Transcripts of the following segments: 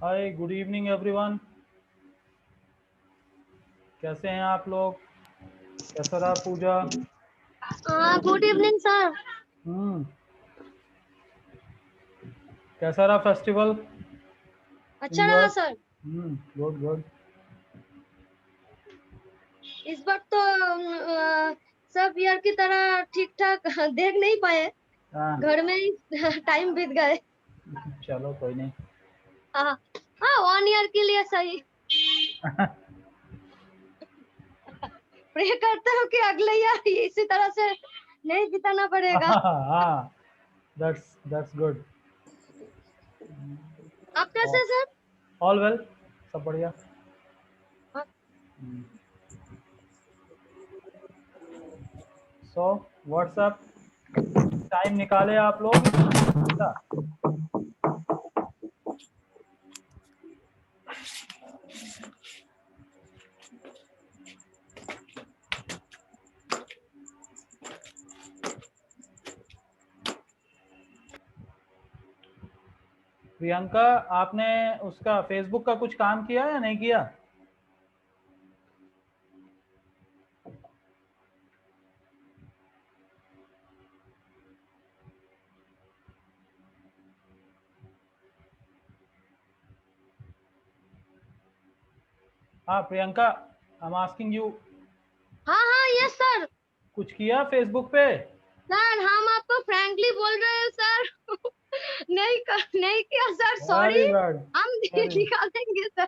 हाय, good evening everyone. कैसे हैं आप लोग? कैसा रहा Puja? Good evening sir. Hmm. कैसा रहा फेस्टिवल? अच्छा एंजॉय? रहा सर। Good good. इस बार तो सब ईयर की तरह ठीक ठाक देख नहीं पाए, हाँ। घर में ही टाइम बीत गए। चलो कोई नहीं। हाँ हाँ, 1 ईयर के लिए सही। प्रे करते हो कि अगले ईयर इसी तरह से नहीं बिताना पड़ेगा। हाँ, दैट्स गुड। आप कैसे सर? ऑल वेल, सब बढ़िया। हाँ, सो व्हाट्सएप टाइम निकाले आप लोग क्या? प्रियंका, आपने उसका फेसबुक का कुछ काम किया या नहीं किया? हाँ Priyanka, I am asking you, हाँ यस सर। कुछ किया फेसबुक पे? सर हम आपको फ्रैंकली बोल रहे हैं सर। नहीं किया सर, सॉरी। Very bad. हम वेरी निकाल देंगे sir.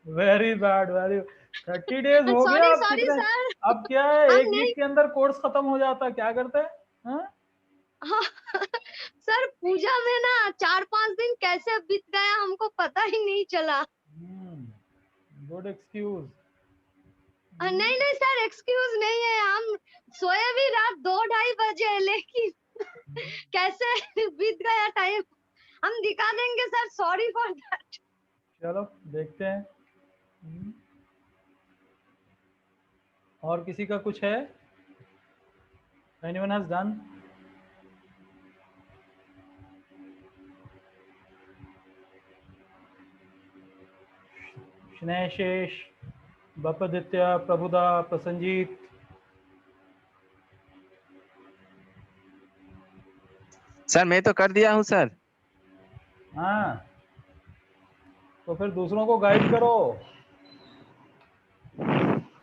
Very bad, very. 30 days हो गया, सॉरी अब सॉरी कितने? सर। अब क्या है, हम एक नहीं। वीक के अंदर कोर्स खत्म हो जाता है, क्या करते हैं? हाँ? हाँ, सर पूजा में ना 4-5 दिन कैसे बीत गया हमको पता ही नहीं चला। Good excuse. नहीं नहीं सर, एक्सक्यूज नहीं है। हम सोए भी रात 2-2:30 बजे, लेकिन कैसे बीत गया टाइम हम दिखा देंगे सर, सॉरी फॉर दैट। चलो देखते हैं। और किसी का कुछ है? Anyone has done? Sneshesh, Bapaditya, Prabhuda, Prasenjit. Sir मैं तो कर दिया हूँ सर। हाँ, तो फिर दूसरों को गाइड करो।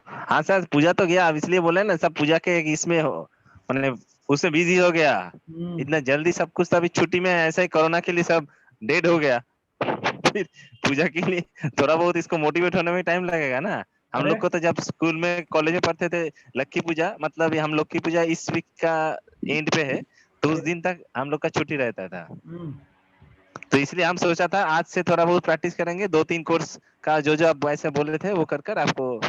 हाँ सर, पूजा तो गया, अब इसलिए बोले ना, सब पूजा के इसमें हो, मैंने उससे बिजी हो गया। इतना जल्दी सब कुछ, अभी छुट्टी में ऐसा ही कोरोना के लिए सब डेड हो गया। फिर पूजा के लिए थोड़ा बहुत इसको मोटिवेट होने में टाइम लगेगा ना। हम अरे लोग को तो जब स्कूल में कॉलेज में पढ़ते थे, लक्की पूजा, मतलब हम लोग की पूजा इस वीक का एंड पे है, तो उस दिन तक हम लोग का छुट्टी रहता था। तो इसलिए हम सोचा था आज से थोड़ा बहुत प्रैक्टिस करेंगे, 2-3 कोर्स का जो आप वैसे बोल रहे थे वो कर कर आपको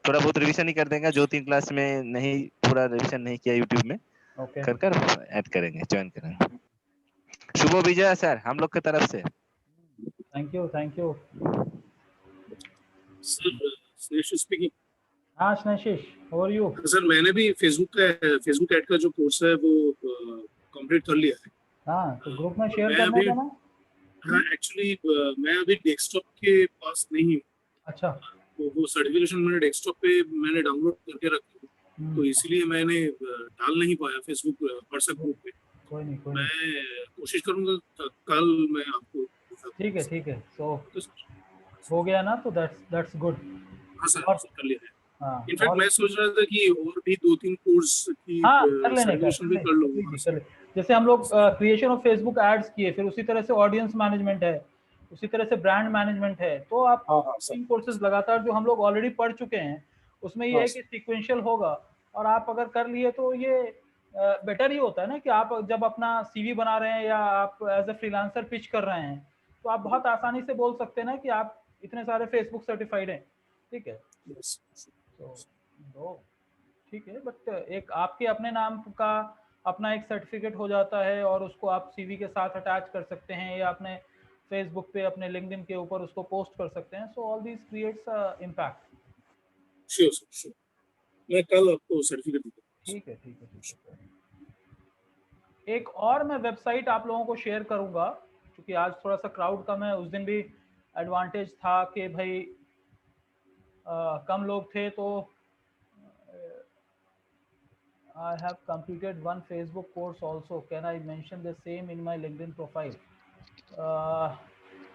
थोड़ा बहुत रिवीजन ही कर देंगे, जो 3 क्लास में नहीं पूरा रिवीजन नहीं किया यूट्यूब में, ओके। कर कर ऐड करेंगे, ज्वाइन करेंगे। शुभ विजय सर हम लोग की तरफ से। Thank you, thank you. Sir Snesh speaking. हाँ Sneshish, how are you? Sir मैंने भी फेसबुक ऐड का जो कोर्स है वो कंप्लीट कर लिया है। हाँ, तो ग्रुप में शेयर मैं करना अभी, था ना। हाँ एक्चुअली मैं अभी डेस्कटॉप के पास नहीं हूँ, अच्छा। तो वो सर्टिफिकेशन मैंने डेस्कटॉप पे मैंने डाउनलोड करके रखी है, तो इसीलिए मैंने डाल नहीं पाया फेसबुक व्हाट्सएप ग्रुप पे। कोई नहीं, कोई मैं नहीं। कोशिश करूंगा कल मैं आपको दिखा ठीक है, दूंगा। ठीक है। So okay sir. हो गया ना, तो दैट्स गुड। हाँ सर, और सर कर लिया है। हाँ, इनफैक्ट और मैं सोच रहा था कि और भी 2-3 कोर्स की हाँ, कर लेने का, सर्टिफिकेशन भी कर कर लूंगा लीजिए, सर। जैसे हम लोग क्रिएशन ऑफ फेसबुक एड्स किए, फिर उसी तरह से ऑडियंस मैनेजमेंट है, उसी तरह से ब्रांड मैनेजमेंट है, तो आप हाँ हाँ सर। 3 कोर्सेज लगातार जो हम लोग ऑलरेडी पढ़ चुके हैं, उसमें ये हाँ है कि सर। सीक्वेंशियल होगा। और आप अगर कर लिए तो ये बेटर ही होता है ना, कि आप जब अपना सीवी बना रहे हैं या आप एज ए फ्रीलांसर पिच कर रहे हैं, तो आप बहुत आसानी से बोल सकते हैं ना कि आप इतने सारे फेसबुक सर्टिफाइड हैं। ठीक है, यस। तो ठीक है, बट एक आपके अपने नाम का अपना एक सर्टिफिकेट हो जाता है, और उसको आप सीवी के साथ अटैच कर सकते हैं, या अपने फेसबुक पे अपने लिंक्डइन के ऊपर उसको पोस्ट कर सकते हैं। सो all these creates impact. Sure sir, sure. मैं कल आपको सर्टिफिकेट दूंगा। ठीक है, ठीक है, ठीक है। एक और मैं वेबसाइट आप लोगों को शेयर करूंगा, क्योंकि आज थोड़ा सा क्राउड कम है, उस दिन भी एडवांटेज था कि भाई कम लोग थे तो I have completed one Facebook course also. Can I mention the same in my LinkedIn profile?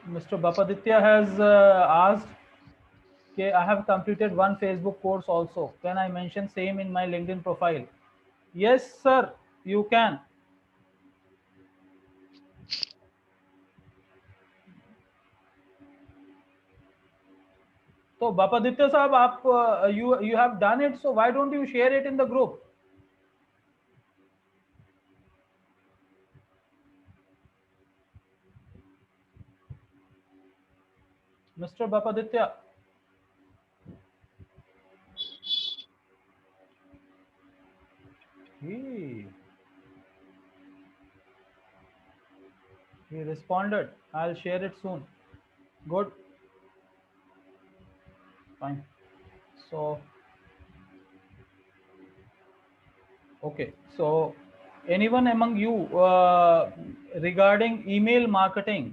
Mr. Bapaditya has asked, okay, I have completed one Facebook course also. Can I mention same in my LinkedIn profile? Yes, sir, you can. So Bapaditya sahab, आप you have done it, so why don't you share it in the group? Mr. Bapaditya. He responded. I'll share it soon. Good. Fine. So okay, so anyone among you regarding email marketing,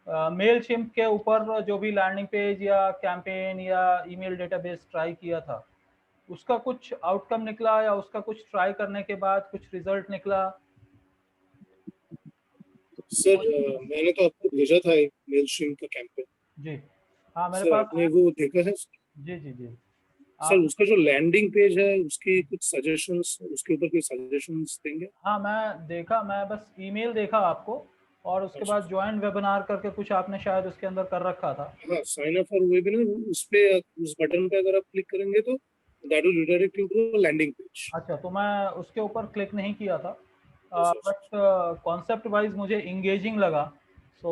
मेलशिम्प के ऊपर जो भी landing page या campaign या email database try किया था, उसका कुछ आउटकम निकला या उसका कुछ ट्राई करने के बाद कुछ रिजल्ट निकला? सर मैंने तो आपको भेजा था एक मेलस्ट्रीम का कैंपेन। जी हाँ, मेरे सर पास आपने वो देखा है? जी जी जी। सर उसका जो लैंडिंग पेज है उसकी कुछ सजेशंस, उसके ऊपर कोई सजेशंस देंगे? हाँ मैं देखा, मैं बस ईमेल देखा आपको, और उसके बाद ज्वाइन वेबिनार करके कुछ आपने शायद उसके अंदर कर रखा था। हाँ, साइन अप फॉर वेबिनार, उस पे उस बटन पे अगर आप क्लिक करेंगे तो that will redirect you to landing page. अच्छा, तो मैं उसके ऊपर क्लिक नहीं किया था, बट कॉन्सेप्ट वाइज मुझे इंगेजिंग लगा, सो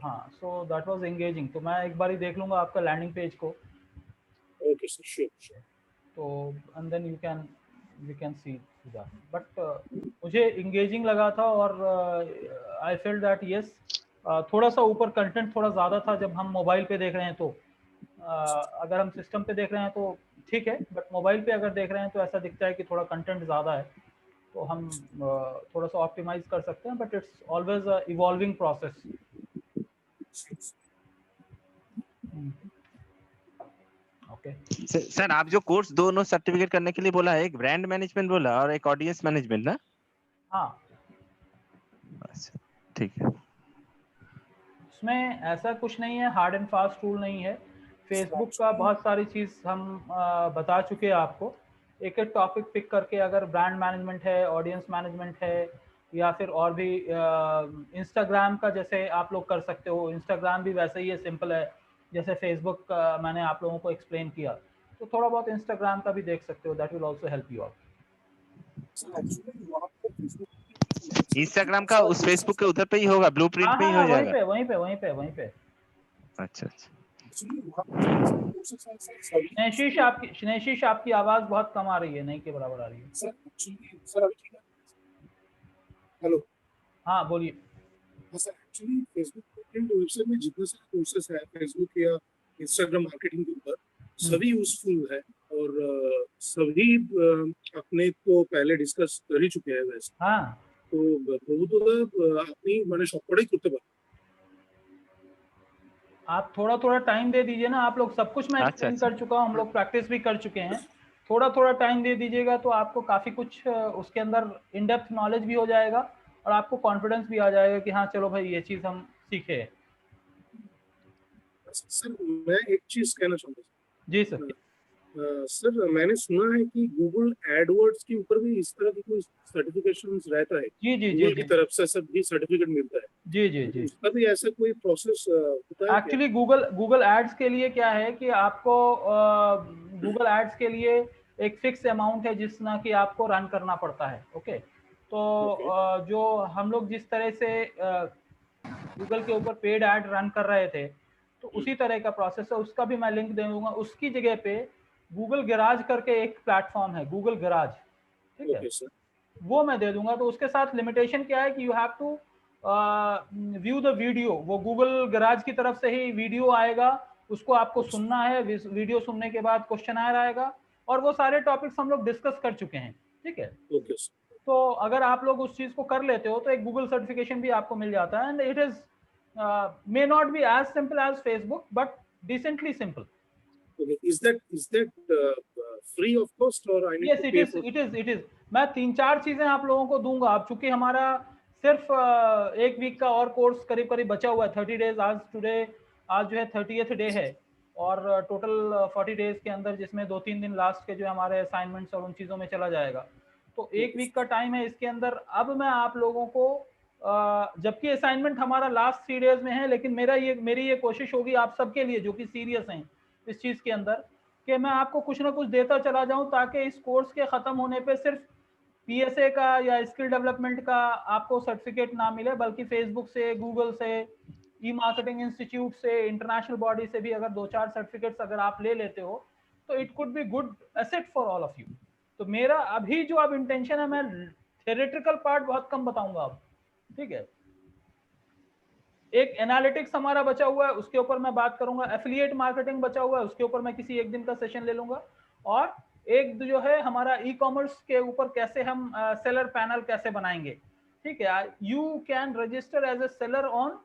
हाँ, सो दैट वाज इंगेजिंग। तो मैं एक बार ही देख लूँगा आपका लैंडिंग पेज को। Okay sir, sure. तो and then we can see that, but मुझे इंगेजिंग लगा था, और आई फील दैट यस, थोड़ा सा ऊपर कंटेंट थोड़ा ज़्यादा था जब हम मोबाइल पे देख रहे हैं। तो अगर हम सिस्टम पे देख रहे हैं तो ठीक है, बट मोबाइल पे अगर देख रहे हैं तो ऐसा दिखता है कि थोड़ा कंटेंट ज़्यादा है, तो हम थोड़ा सा ऑप्टिमाइज कर सकते हैं, but it's always a evolving process. Okay sir, आप जो कोर्स दोनों सर्टिफिकेट करने के लिए बोला है, एक ब्रांड मैनेजमेंट बोला और एक ऑडियंस मैनेजमेंट ना? हाँ, अच्छा ठीक है। इसमें ऐसा कुछ नहीं है, हार्ड एंड फास्ट रूल नहीं है। फेसबुक का बहुत सारी चीज़ हम बता चुके हैं आपको। एक एक टॉपिक पिक करके, अगर ब्रांड मैनेजमेंट है, ऑडियंस मैनेजमेंट है, या फिर और भी इंस्टाग्राम का जैसे आप लोग कर सकते हो, इंस्टाग्राम भी वैसे ही है, सिंपल है जैसे फेसबुक का मैंने आप लोगों को एक्सप्लेन किया, तो थोड़ा बहुत इंस्टाग्राम का भी देख सकते हो, that will also help you out. Instagram का उस फेसबुक के उधर पे ही होगा, ब्लूप्रिंट पे ही हो जाएगा? वहीं पे। अच्छा। स्नेशीश आपकी आवाज बहुत कम आ रही है, नहीं के बराबर आ रही है। सर अभी ठीक है? हेलो, हाँ बोलिए। सर एक्चुअली फेसबुक वेबसाइट में जितने सारे कोर्सेस है फेसबुक या इंस्टाग्राम मार्केटिंग के ऊपर, सभी यूजफुल है, और सभी अपने तो पहले डिस्कस कर ही चुके हैं वैसे। हाँ, तो बहुत अपनी मैंने शॉपड़े करते बात, आप थोड़ा टाइम दे दीजिए ना। आप लोग सब कुछ मैं एक्सप्लेन कर चुका हूँ, हम लोग प्रैक्टिस भी कर चुके हैं। थोड़ा टाइम दे दीजिएगा तो आपको काफ़ी कुछ उसके अंदर इन डेप्थ नॉलेज भी हो जाएगा, और आपको कॉन्फिडेंस भी आ जाएगा कि हाँ चलो भाई ये चीज़ हम सीखे। सर मैं एक चीज कहना चाहूँगा। जी सर। सर मैंने सुना है कि गूगल एडवर्ड्स के ऊपर भी इस तरह की कोई सर्टिफिकेशन रहता है। जी गूगल की तरफ से सब भी सर्टिफिकेट मिलता है। जी। उसका भी ऐसा कोई प्रोसेस होता है? एक्चुअली गूगल एड्स के लिए क्या है कि आपको गूगल एड्स के लिए एक फिक्स अमाउंट है जितना कि आपको रन करना पड़ता है। ओके, तो जो हम लोग जिस तरह से गूगल के ऊपर पेड ऐड रन कर रहे थे, तो उसी तरह का प्रोसेस है। उसका भी मैं लिंक दे दूंगा। उसकी जगह पे गूगल गैराज करके एक प्लेटफॉर्म है, गूगल गैराज, ठीक है, वो मैं दे दूंगा। तो उसके साथ लिमिटेशन क्या है कि you have to view the video. वो गूगल गैराज की तरफ से ही वीडियो आएगा, उसको आपको सुनना है। वीडियो सुनने के बाद क्वेश्चन आएगा, और वो सारे टॉपिक्स हम लोग डिस्कस कर चुके हैं, ठीक है। तो अगर आप लोग उस चीज को कर लेते हो तो एक गूगल सर्टिफिकेशन भी आपको मिल जाता है, and it is may not be as simple as Facebook, but decently simple. Okay, is that free of cost or I need Yes, to it pay is. for? It is. मैं 3-4 चीजें आप लोगों को दूंगा। अब चूंकि हमारा सिर्फ एक वीक का और कोर्स करीब करीब बचा हुआ है, 30 डेज। आज टुडे, आज जो है 30th डे है, और टोटल 40 डेज के अंदर, जिसमें 2-3 दिन लास्ट के जो हमारे असाइनमेंट्स और उन चीज़ों में चला जाएगा, तो एक वीक का टाइम है इसके अंदर। अब मैं आप लोगों को जबकि असाइनमेंट हमारा लास्ट 3 डेज में है, लेकिन मेरी ये कोशिश होगी आप सबके लिए जो कि सीरियस हैं इस चीज़ के अंदर, कि मैं आपको कुछ ना कुछ देता चला जाऊं, ताकि इस कोर्स के ख़त्म होने पे सिर्फ पीएसए का या स्किल डेवलपमेंट का आपको सर्टिफिकेट ना मिले, बल्कि फेसबुक से, गूगल से, ई मार्केटिंग इंस्टीट्यूट से, इंटरनेशनल बॉडी से भी अगर 2-4 सर्टिफिकेट्स अगर आप ले लेते हो, तो it could be good asset for all of you. तो मेरा अभी जो अब इंटेंशन है, मैं थियोरेटिकल पार्ट बहुत कम बताऊंगा अब, ठीक है। एक एनालिटिक्स हमारा बचा हुआ है, उसके ऊपर मैं बात करूंगा। एफिलिएट मार्केटिंग बचा हुआ है, उसके ऊपर मैं किसी एक दिन का सेशन ले लूंगा। और एक जो है हमारा ई कॉमर्स के ऊपर कैसे हम सेलर पैनल कैसे बनाएंगे, ठीक है। You can register as a seller on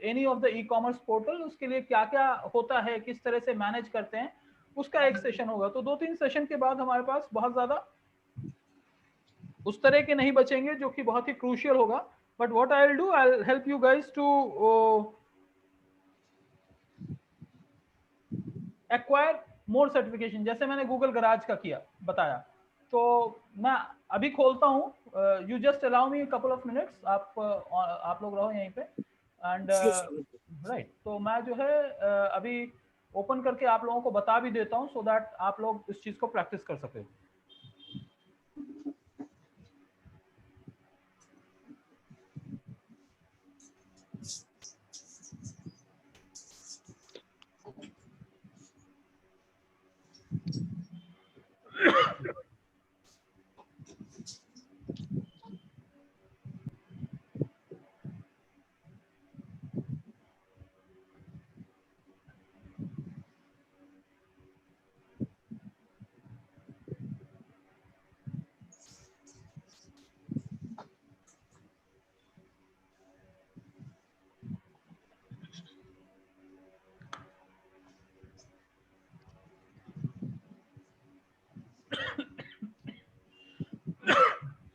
any of the e commerce portal. उसके लिए क्या क्या होता है, किस तरह से मैनेज करते हैं, उसका एक सेशन होगा। तो 2-3 सेशन के बाद हमारे पास बहुत ज्यादा उस तरह के नहीं बचेंगे, जो कि बहुत ही क्रूशियल होगा। But what I'll do, I'll help you guys to acquire more certification, जैसे मैंने गूगल गराज का किया बताया। तो मैं अभी खोलता हूँ, you just allow me couple of minutes. आप लोग रहो यहीं पे, एंड राइट। तो मैं जो है अभी ओपन करके आप लोगों को बता भी देता हूँ, सो दैट आप लोग इस चीज को प्रैक्टिस कर सके।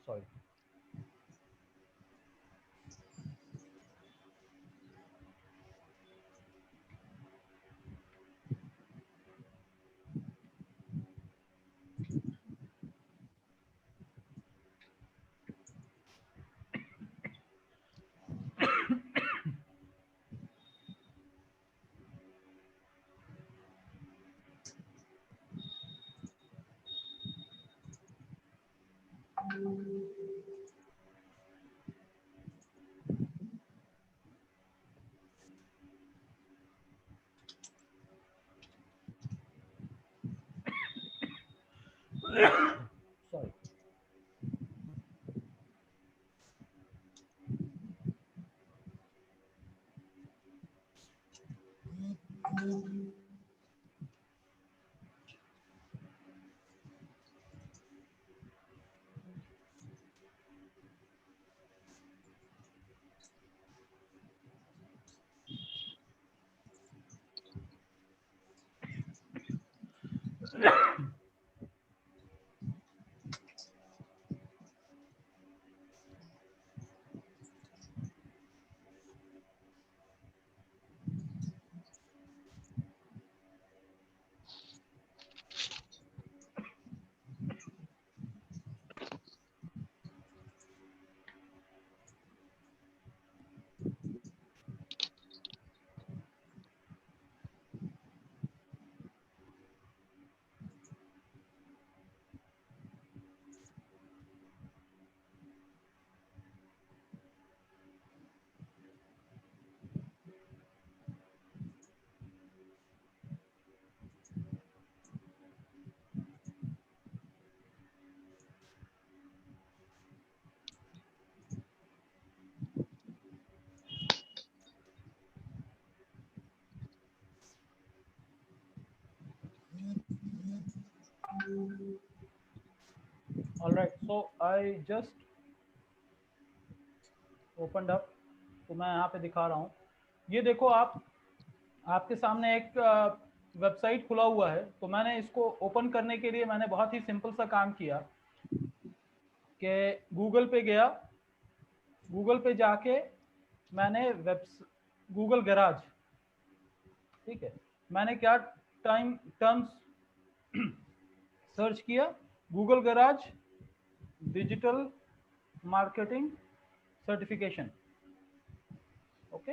Sorry. Sorry. All right, so I just opened up तो मैं यहाँ पे दिखा रहा हूँ। ये देखो आपके सामने एक वेबसाइट खुला हुआ है। तो मैंने इसको ओपन करने के लिए मैंने बहुत ही सिंपल सा काम किया कि गूगल पे गया, गूगल पे जाके मैंने गूगल गैराज, ठीक है, मैंने क्या टर्म्स सर्च किया, Google garage digital marketing certification. Okay,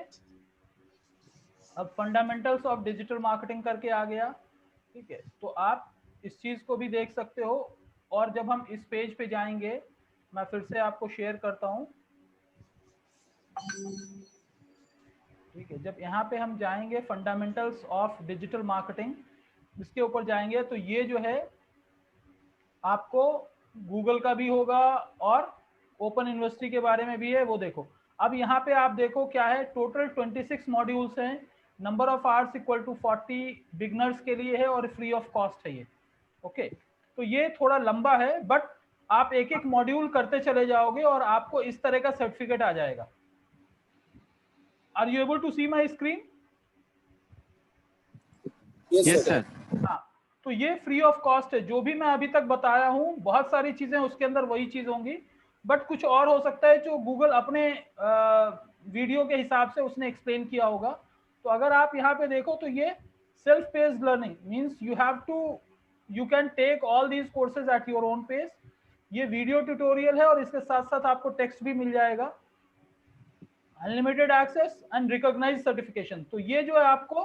अब फंडामेंटल्स ऑफ डिजिटल मार्केटिंग करके आ गया, ठीक है। तो आप इस चीज को भी देख सकते हो। और जब हम इस पेज पे जाएंगे, मैं फिर से आपको शेयर करता हूं, ठीक है। जब यहाँ पे हम जाएंगे फंडामेंटल्स ऑफ डिजिटल मार्केटिंग, इसके ऊपर जाएंगे तो ये जो है आपको गूगल का भी होगा और ओपन यूनिवर्सिटी के बारे में भी है, वो देखो। अब यहाँ पे आप देखो क्या है, टोटल 26 मॉड्यूल्स हैं, number of hours equal to 40 beginners के लिए है और फ्री ऑफ कॉस्ट है ये। ओके, तो ये थोड़ा लंबा है, बट आप एक एक मॉड्यूल करते चले जाओगे और आपको इस तरह का सर्टिफिकेट आ जाएगा। Are you able to see my screen? Yes sir. हाँ, तो ये फ्री ऑफ कॉस्ट है। जो भी मैं अभी तक बताया हूँ, बहुत सारी चीजें उसके अंदर वही चीज होंगी, बट कुछ और हो सकता है जो गूगल अपने वीडियो के हिसाब से उसने एक्सप्लेन किया होगा। तो अगर आप यहाँ पे देखो तो ये self paced learning means you can take all these courses at your own pace. ये वीडियो ट्यूटोरियल है और इसके साथ साथ आपको टेक्स्ट भी मिल जाएगा, unlimited access and recognised certification. तो ये जो है आपको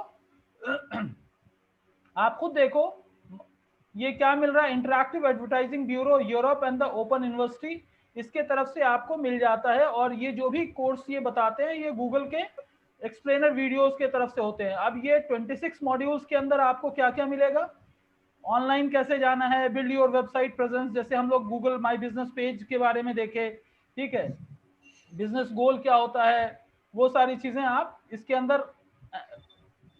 आप खुद देखो ये क्या मिल रहा है, interactive advertising bureau Europe and the open university, इसके तरफ से आपको मिल जाता है। और ये जो भी कोर्स ये बताते हैं ये गूगल के एक्सप्लेनर वीडियोस के तरफ से होते हैं। अब ये 26 मॉड्यूल्स के अंदर आपको क्या क्या मिलेगा, ऑनलाइन कैसे जाना है, बिल्ड योर वेबसाइट प्रेजेंस, जैसे हम लोग गूगल माई बिजनेस पेज के बारे में देखे, ठीक है, बिजनेस गोल क्या होता है, वो सारी चीजें आप इसके अंदर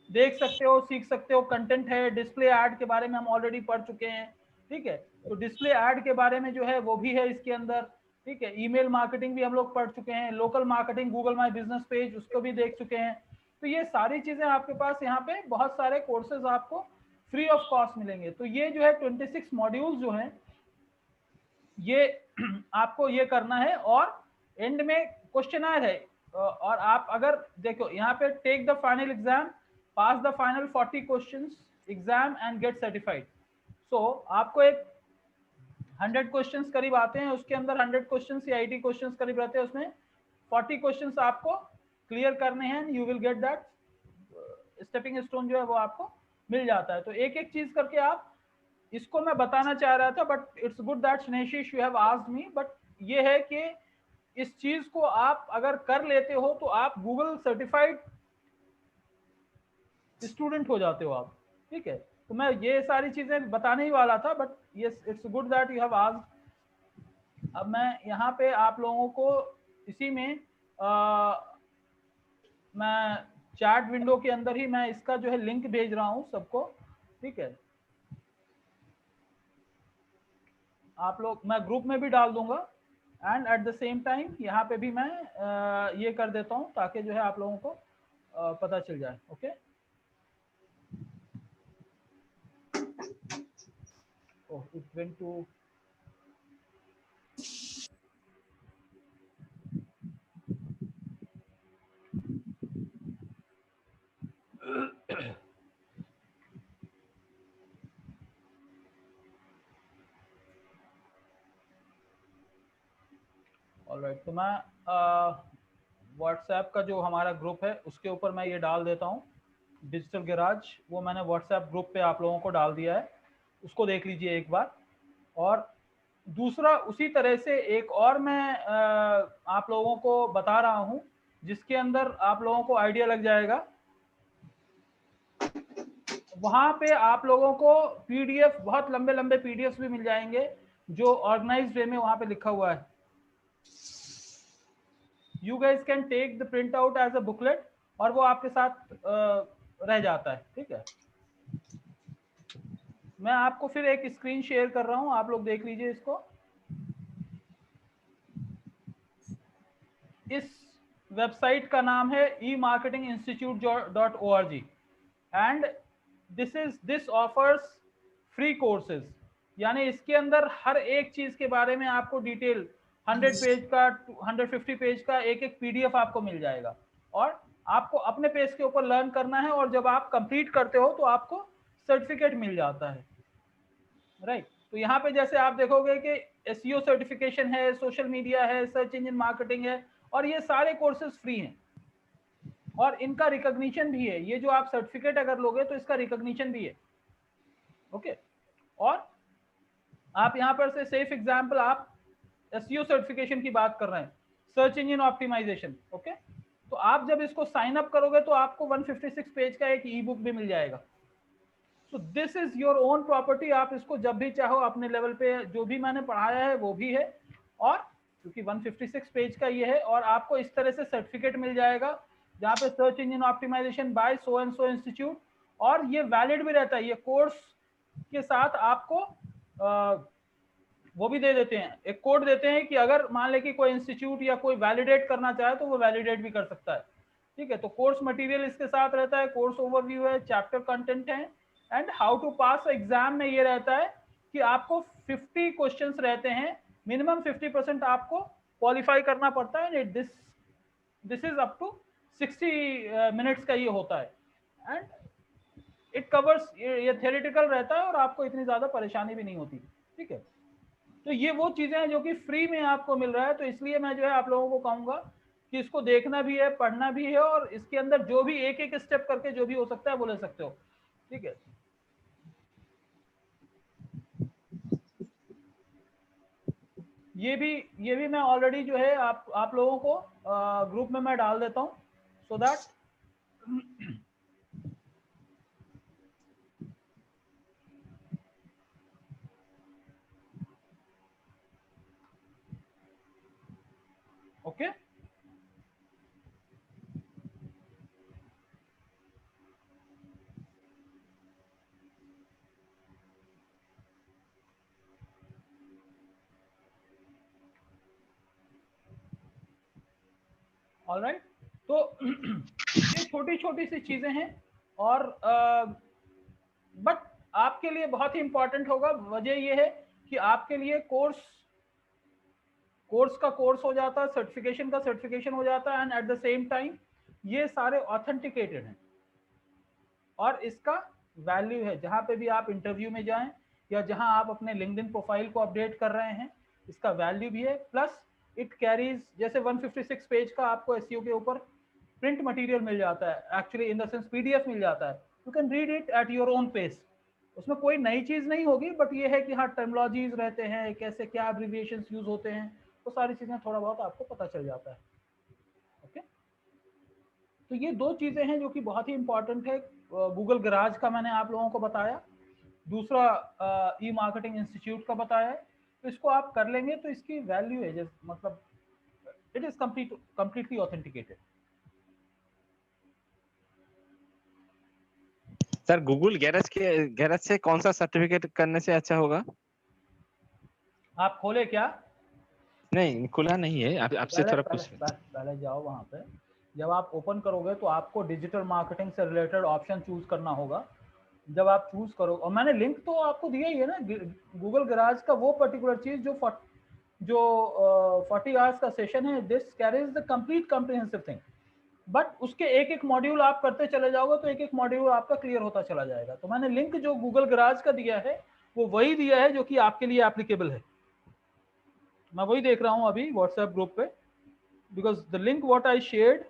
देख सकते हो, सीख सकते हो। कंटेंट है, डिस्प्ले ऐड के बारे में हम ऑलरेडी पढ़ चुके हैं, ठीक है। तो डिस्प्ले ऐड के बारे में जो है वो भी है इसके अंदर, ठीक है। ईमेल मार्केटिंग भी हम लोग पढ़ चुके हैं, local marketing, Google my business page, उसको भी देख चुके हैं। तो ये सारी चीजें आपके पास यहाँ पे बहुत सारे कोर्सेज आपको फ्री ऑफ कॉस्ट मिलेंगे। तो ये जो है 26 मॉड्यूल्स जो हैं ये आपको ये करना है, और एंड में क्वेश्चनर है। और आप अगर देखो यहाँ पे take the final exam, pass the final 40 questions exam and get certified. So आपको एक 100 क्वेश्चंस करीब आते हैं, उसके अंदर 100 क्वेश्चंस या 80 क्वेश्चंस करीब रहते हैं, उसमें 40 क्वेश्चंस आपको क्लियर करने हैं, you will get that stepping stone जो है वो आपको मिल जाता है। तो एक एक चीज करके आप, इसको मैं बताना चाह रहा था, but it's good that Sneshish you have asked me. But ये है कि इस चीज को आप अगर कर लेते हो तो आप गूगल सर्टिफाइड स्टूडेंट हो जाते हो आप, ठीक है। तो मैं ये सारी चीजें बताने ही वाला था, but yes it's good that you have asked. अब मैं यहाँ पे आप लोगों को इसी में मैं चैट विंडो के अंदर ही मैं इसका जो है लिंक भेज रहा हूँ सबको, ठीक है। आप लोग, मैं ग्रुप में भी डाल दूंगा, and at the same time यहाँ पे भी मैं ये कर देता हूँ ताकि जो है आप लोगों को पता चल जाए। Okay, oh it went to, alright. तो मैं व्हाट्सएप का जो हमारा ग्रुप है उसके ऊपर मैं ये डाल देता हूँ डिजिटल गैराज, वो मैंने व्हाट्सएप ग्रुप पे आप लोगों को डाल दिया है, उसको देख लीजिए एक बार। और दूसरा उसी तरह से एक और मैं आप लोगों को बता रहा हूँ जिसके अंदर आप लोगों को आइडिया लग जाएगा। वहां पे आप लोगों को पीडीएफ, बहुत लंबे लंबे पीडीएफ भी मिल जाएंगे जो ऑर्गेनाइज्ड वे में वहां पे लिखा हुआ है। You guys can take the print out as a booklet और वो आपके साथ रह जाता है, ठीक है। मैं आपको फिर एक स्क्रीन शेयर कर रहा हूं, आप लोग देख लीजिए इसको। इस वेबसाइट का नाम है emarketinginstitute.org and this offers free courses, यानी इसके अंदर हर एक चीज के बारे में आपको डिटेल 100 पेज का 150 पेज का एक एक पीडीएफ आपको मिल जाएगा और आपको अपने पेज के ऊपर लर्न करना है और जब आप कंप्लीट करते हो तो आपको सर्टिफिकेट मिल जाता है, राइट। तो यहाँ पे जैसे आप देखोगे कि एसईओ सर्टिफिकेशन है, सोशल मीडिया है, सर्च इंजन मार्केटिंग है, और ये सारे कोर्सेज फ्री हैं और इनका रिकॉग्निशन भी है। ये जो आप सर्टिफिकेट अगर लोगे तो इसका रिकॉग्निशन भी है, ओके। और आप यहाँ पर से सेफ एग्जांपल, आप एसईओ सर्टिफिकेशन की बात कर रहे हैं, सर्च इंजन ऑप्टिमाइजेशन, ओके। तो आप जब इसको साइन अप करोगे तो आपको 156 पेज का एक ई बुक भी मिल जाएगा। सो this is your own property, आप इसको जब भी चाहो अपने लेवल पे, जो भी मैंने पढ़ाया है वो भी है, और क्योंकि 156 पेज का ये है, और आपको इस तरह से सर्टिफिकेट मिल जाएगा जहाँ पे search engine optimisation by so and so institute, और ये वैलिड भी रहता है। ये कोर्स के साथ आपको वो भी दे देते हैं, एक कोड देते हैं कि अगर मान ले कि कोई इंस्टीट्यूट या कोई वैलिडेट करना चाहे तो वो वैलिडेट भी कर सकता है, ठीक है। तो कोर्स मटेरियल इसके साथ रहता है, कोर्स ओवरव्यू है, चैप्टर कंटेंट है, and how to pass exam में ये रहता है कि आपको 50 क्वेश्चंस रहते हैं, मिनिमम 50% आपको क्वालिफाई करना पड़ता है। This is up to 60 minutes का ये होता है, एंड इट कवर्स, ये थ्योरेटिकल रहता है और आपको इतनी ज्यादा परेशानी भी नहीं होती, ठीक है। तो ये वो चीजें हैं जो कि फ्री में आपको मिल रहा है, तो इसलिए मैं जो है आप लोगों को कहूंगा कि इसको देखना भी है, पढ़ना भी है, और इसके अंदर जो भी एक एक स्टेप करके जो भी हो सकता है वो ले सकते हो, ठीक है। ये भी मैं ऑलरेडी जो है आप लोगों को ग्रुप में मैं डाल देता हूं, सो दैट ओके। ऑलराइट, तो ये छोटी छोटी सी चीजें हैं, और बट आपके लिए बहुत ही इंपॉर्टेंट होगा। वजह ये है कि आपके लिए कोर्स का कोर्स हो जाता है, सर्टिफिकेशन का सर्टिफिकेशन हो जाता है, and at the same time ये सारे ऑथेंटिकेटेड हैं और इसका वैल्यू है। जहां पे भी आप इंटरव्यू में जाएं या जहां आप अपने लिंक्डइन प्रोफाइल को अपडेट कर रहे हैं, इसका वैल्यू भी है। प्लस इट कैरीज, जैसे 156 पेज का आपको एसईओ के ऊपर प्रिंट मटेरियल मिल जाता है, actually in the sense PDF मिल जाता है, you can read it at your own pace. उसमें कोई नई चीज नहीं होगी, बट ये है कि हाँ टर्मिनोलॉजीज रहते हैं, कैसे क्या एब्रिविएशंस यूज होते हैं, वो सारी चीजें थोड़ा बहुत आपको पता चल जाता है, ओके। तो ये दो चीजें हैं जो कि बहुत ही इंपॉर्टेंट है। गूगल गराज का मैंने आप लोगों को बताया, दूसरा ई मार्केटिंग इंस्टीट्यूट का बताया है। तो इसको आप कर लेंगे तो इसकी वैल्यू है, जैसे मतलब it is completely authenticated. Sir Google garage से कौन सा सर्टिफिकेट करने से अच्छा होगा? आप खोले क्या? नहीं खुला नहीं है, आपसे थोड़ा पूछ। पहले जाओ वहां पे, जब आप ओपन करोगे तो आपको डिजिटल मार्केटिंग से रिलेटेड ऑप्शन चूज करना होगा। जब आप चूज करो, और मैंने लिंक तो आपको दिया ही है ना, गूगल गराज का वो पर्टिकुलर चीज जो 40 आवर्स का सेशन है, this carries the complete comprehensive thing. But उसके एक एक मॉड्यूल आप करते चले जाओगे तो एक एक मॉड्यूल आपका क्लियर होता चला जाएगा। तो मैंने लिंक जो गूगल गराज का दिया है वो वही दिया है जो कि आपके लिए एप्लीकेबल है। मैं वही देख रहा हूं अभी व्हाट्सएप ग्रुप पे, because the link what I shared,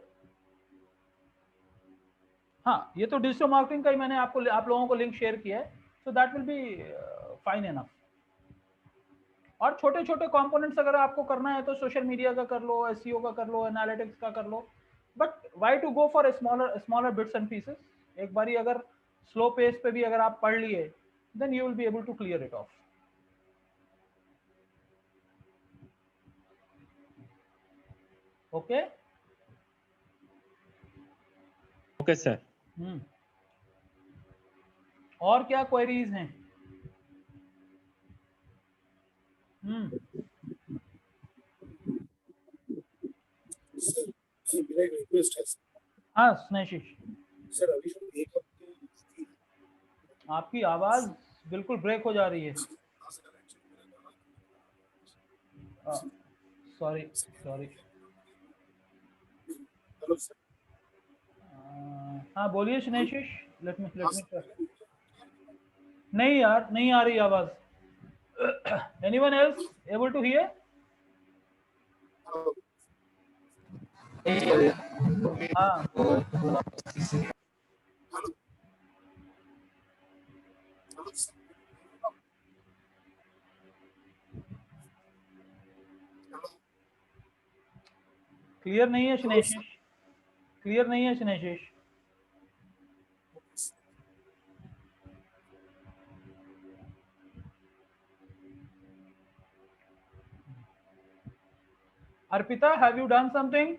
हाँ ये तो डिजिटल मार्केटिंग का ही मैंने आप लोगों को लिंक शेयर किया है, so that will be fine enough. और छोटे छोटे कंपोनेंट्स अगर आपको करना है तो सोशल मीडिया का कर लो, एसईओ का कर लो, एनालिटिक्स का कर लो, but why to go for smaller bits and pieces. एक बारी अगर स्लो पेस पे भी अगर आप पढ़ लिए, then you will be able to clear it off, okay. Okay sir. और क्या क्वेरीज हैं? सर मेरा एक रिक्वेस्ट है हाँ स्नेशिश सर, अभी जो एक हफ्ते आपकी आवाज बिल्कुल ब्रेक हो जा रही है। Sorry sorry. Hello sir. हाँ बोलिए स्नेशिश। लेट मी नहीं यार, नहीं आ रही आवाज। Anyone else able to hear? हाँ क्लियर नहीं है स्नेशिश, क्लियर नहीं है Snehashish. Arpita, have you done something?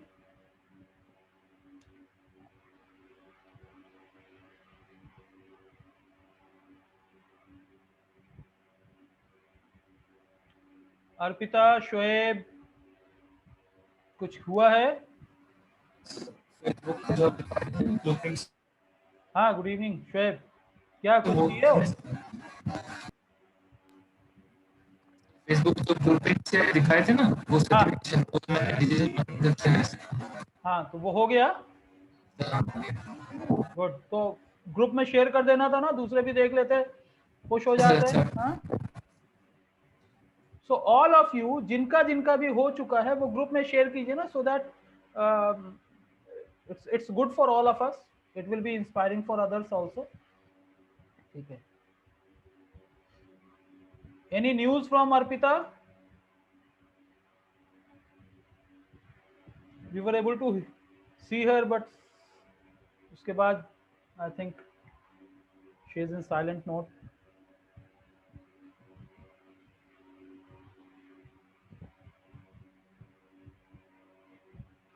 Arpita, Shoaib, कुछ हुआ है? हाँ गुड इवनिंग शोएब, क्या कुछ किए? फेसबुक जो ब्लूप्रिंट से दिखाए थे ना वो सर्टिफिकेशन, वो मैंने डिजिटल मार्केटिंग से। हाँ तो वो हो गया। गुड, तो ग्रुप में शेयर कर देना था ना, दूसरे भी देख लेते, खुश हो जाते हैं। हाँ सो ऑल ऑफ यू जिनका जिनका भी हो चुका है वो ग्रुप में शेयर कीजिए ना, so that it's good for all of us, it will be inspiring for others also. ठीक है, any news from Arpita? We were able to see her but उसके बाद I think she is in silent mode.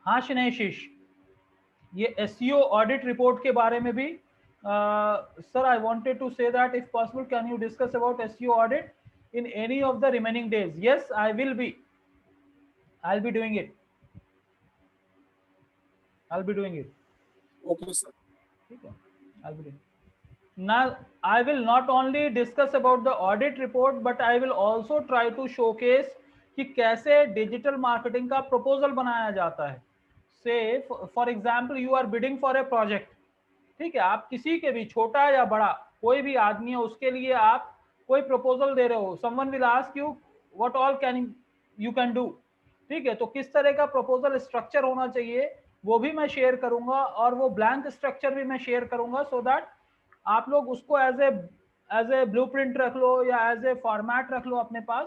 हाँ शनेशिश, ये SEO audit report के बारे में भी sir I wanted to say that if possible can you discuss about SEO audit in any of the remaining days? Yes, I'll be doing it. Okay sir. Okay, I'll be doing it. Now I will not only discuss about the audit report but I will also try to showcase कि कैसे digital marketing का proposal बनाया जाता है। Say for example you are bidding for a project, ठीक है, आप किसी के भी छोटा या बड़ा कोई भी आदमी है उसके लिए आप कोई प्रपोजल दे रहे हो, someone will ask you what all can you can do, ठीक है, तो किस तरह का प्रपोजल स्ट्रक्चर होना चाहिए वो भी मैं शेयर करूंगा और वो ब्लैंक स्ट्रक्चर भी मैं शेयर करूंगा, सो दैट आप लोग उसको एज ए ब्लूप्रिंट रख लो या एज ए फॉर्मेट रख लो अपने पास,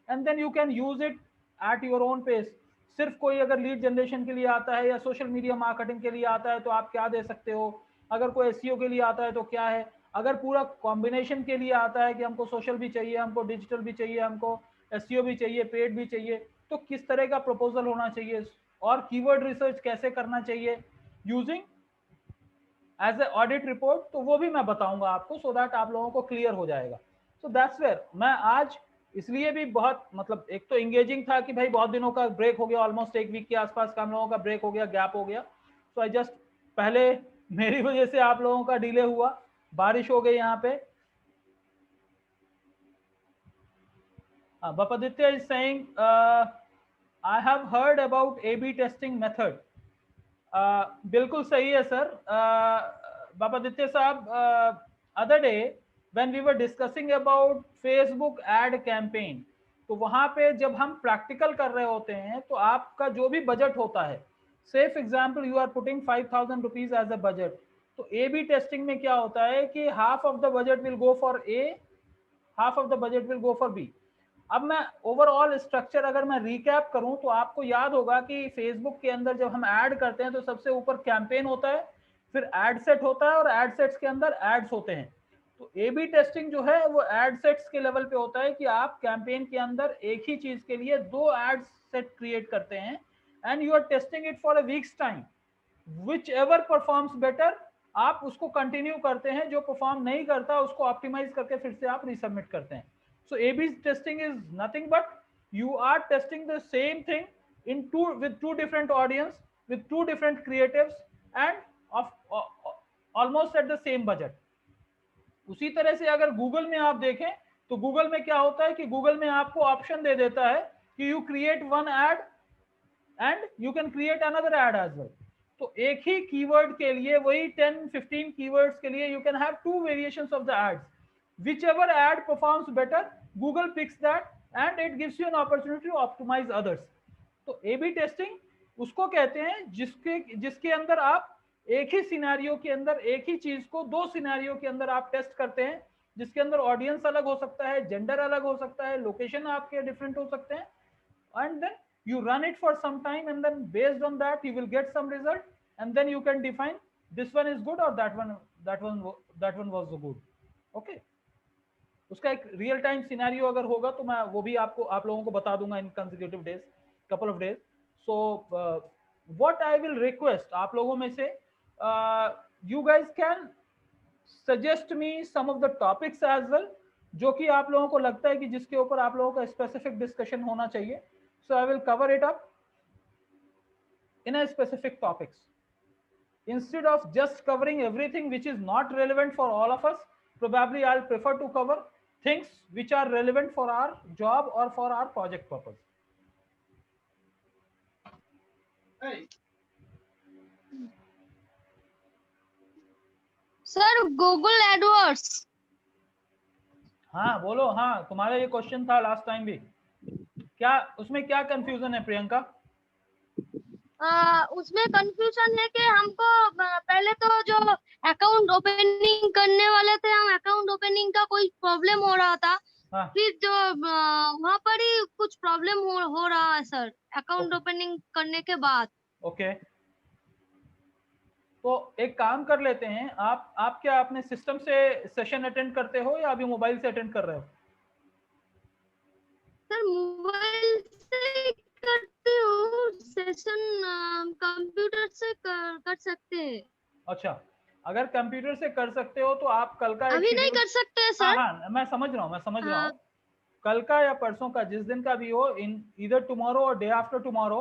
and then you can use it at your own pace. सिर्फ कोई अगर लीड जनरेशन के लिए आता है या सोशल मीडिया मार्केटिंग के लिए आता है तो आप क्या दे सकते हो, अगर कोई SEO के लिए आता है तो क्या है, अगर पूरा कॉम्बिनेशन के लिए आता है कि हमको सोशल भी चाहिए, हमको डिजिटल भी चाहिए, हमको SEO भी चाहिए, पेड भी चाहिए, तो किस तरह का प्रपोजल होना चाहिए और कीवर्ड रिसर्च कैसे करना चाहिए using as a audit report, तो वो भी मैं बताऊंगा आपको, सो दैट आप लोगों को क्लियर हो जाएगा। सो दैट्स वेयर मैं आज इसलिए भी बहुत मतलब एक तो इंगेजिंग था कि भाई बहुत दिनों का ब्रेक हो गया, ऑलमोस्ट एक वीक के आसपास का हम लोगों का ब्रेक हो गया, गैप हो गया, सो आई जस्ट पहले मेरी वजह से आप लोगों का डिले हुआ, बारिश हो गई यहाँ पे। Bapaditya is saying I have heard about A/B testing method. बिल्कुल सही है सर। बापादित्य साहब, other day when we were discussing about Facebook ad campaign, तो वहां पे जब हम प्रैक्टिकल कर रहे होते हैं तो आपका जो भी बजट होता है, say for example you are putting 5,000 rupees as a budget, तो A/B टेस्टिंग में क्या होता है कि half of the budget will go for A, half of the budget will go for B। अब मैं ओवरऑल स्ट्रक्चर अगर मैं रिकैप करूं तो आपको याद होगा कि फेसबुक के अंदर जब हम ऐड करते हैं तो सबसे ऊपर कैंपेन होता है, फिर एड सेट होता है और एड सेट्स के अंदर एड्स होते हैं। तो A/B टेस्टिंग जो है वो एड सेट्स के लेवल पे होता है कि आप कैंपेन के अंदर एक ही चीज के लिए 2 एड सेट क्रिएट करते हैं and you are testing it for a week's time, whichever performs better आप उसको कंटिन्यू करते हैं, जो परफॉर्म नहीं करता उसको ऑप्टिमाइज करके फिर से आप रिसबमिट करते हैं। So A/B testing is nothing but you are testing the same thing in with two different audience, with 2 different creatives and of almost at the same budget. उसी तरह से अगर गूगल में आप देखें तो गूगल में क्या होता है कि गूगल में आपको ऑप्शन दे देता है कि you create one ad and you can create another ad as well. तो एक ही कीवर्ड के लिए वही 10-15 कीवर्ड्स के लिए you can have 2 variations of the ads, whichever ad performs better Google picks that and it gives you an opportunity to optimize others. तो A/B testing उसको कहते हैं जिसके अंदर आप एक ही सिनेरियो के अंदर एक ही चीज को 2 सिनेरियो के अंदर आप टेस्ट करते हैं, जिसके अंदर ऑडियंस अलग हो सकता है, जेंडर अलग हो सकता है, लोकेशन आपके डिफरेंट हो सकते हैं, and then you run it for some time and then based on that you will get some result and then you can define this one is good or that one was good. Okay, उसका एक real time scenario अगर होगा तो मैं वो भी आप लोगों को बता दूंगा in consecutive days, couple of days. So what I will request आप लोगों में से you guys can suggest me some of the topics as well जो कि आप लोगों को लगता है कि जिसके ऊपर आप लोगों का स्पेसिफिक डिस्कशन होना चाहिए. So I will cover it up in a specific topics instead of just covering everything which is not relevant for all of us. Probably I'll prefer to cover things which are relevant for our job or for our project purpose. Sir Google AdWords, हाँ बोलो. हाँ, तुम्हारा ये question था last time भी. क्या उसमें क्या कंफ्यूजन है प्रियंका? उसमें कंफ्यूजन है कि हमको पहले तो जो अकाउंट ओपनिंग करने वाले थे हम अकाउंट ओपनिंग का कोई प्रॉब्लम हो रहा था. हाँ. फिर जो वहाँ पर ही कुछ प्रॉब्लम हो रहा है सर अकाउंट ओपनिंग करने के बाद. ओके, तो एक काम कर लेते हैं. आप क्या अपने सिस्टम से सेशन अटेंड करते हो या अभी मोबाइल से अटेंड कर रहे हो? सर मोबाइल से करते हो, सेशन कंप्यूटर से कर सकते हैं. अच्छा, अगर कंप्यूटर से कर सकते हो तो आप कल का अभी नहीं कर सकते सर. हाँ, मैं समझ रहा हूँ. कल का या परसों का, जिस दिन का भी हो, इन ईदर टुमारो और day after tomorrow,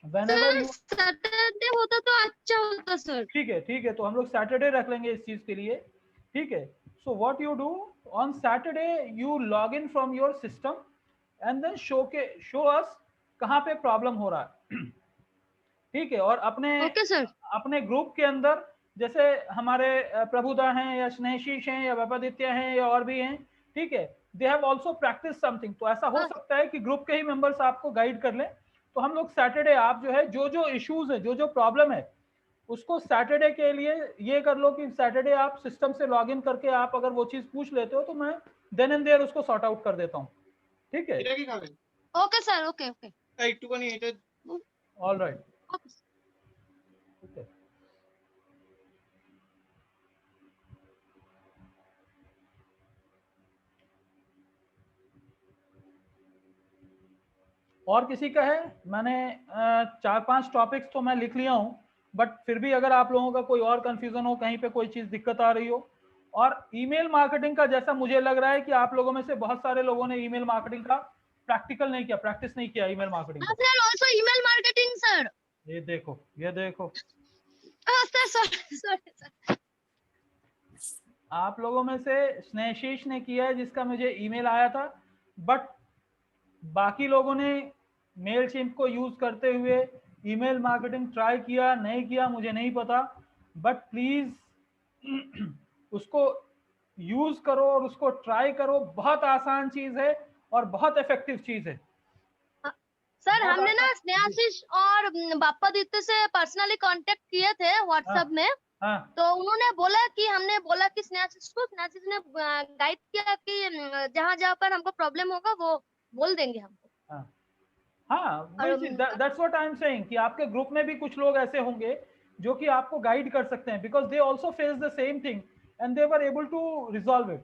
sir Saturday होता तो अच्छा होता सर. ठीक है, तो हम लोग सैटरडे रख लेंगे इस चीज के लिए. ठीक है. So what you do on Saturday, you log in from your system and then show us कहाँ पे प्रॉब्लम हो रहा है. ठीक है. और अपने ग्रुप के अंदर जैसे हमारे प्रभुदा हैं या स्नेहशीष हैं या वैपादित्य हैं या और भी हैं, ठीक है, they have also practice something. तो ऐसा हो सकता है कि ग्रुप के ही मेंबर्स आपको गाइड कर लें. तो हम लोग सैटरडे आप जो है जो इश्यूज है, जो प्रॉब्लम है, उसको सैटरडे के लिए ये कर लो कि सैटरडे आप सिस्टम से लॉग इन करके आप अगर वो चीज पूछ लेते हो तो मैं देन एंड देयर उसको सॉर्ट आउट कर देता हूँ. ठीक है. Okay sir. Okay. All right. और किसी का है? मैंने 4-5 टॉपिक्स तो मैं लिख लिया हूं, बट फिर भी अगर आप लोगों का कोई और कंफ्यूजन हो, कहीं पे कोई चीज दिक्कत आ रही हो. और ईमेल मार्केटिंग का जैसा मुझे लग रहा है कि आप लोगों में से बहुत सारे लोगों ने ईमेल मार्केटिंग का प्रैक्टिकल नहीं किया, प्रैक्टिस नहीं किया email marketing. Sir also email marketing sir. ये देखो सर आप लोगों में से स्नेहशीष ने किया है जिसका मुझे ईमेल आया था, बट बाकी लोगों ने मेलचिम्प को यूज करते हुए ईमेल मार्केटिंग ट्राई किया नहीं किया मुझे नहीं पता, बट प्लीज उसको यूज करो और उसको ट्राई करो. बहुत आसान चीज है और बहुत इफेक्टिव चीज है. सर हमने ना स्नेहाशीष और बाप्पादित्य से पर्सनली कांटेक्ट किए थे व्हाट्सएप में. हाँ. तो उन्होंने बोला कि हमने बोला कि स्नेहाशीष ने गाइड किया कि जहाँ पर हमको प्रॉब्लम होगा वो बोल देंगे हमको. हाँ, that's what I'm saying कि आपके ग्रुप में भी कुछ लोग ऐसे होंगे जो कि आपको गाइड कर सकते हैं, because they also face the same thing and they were able to resolve it.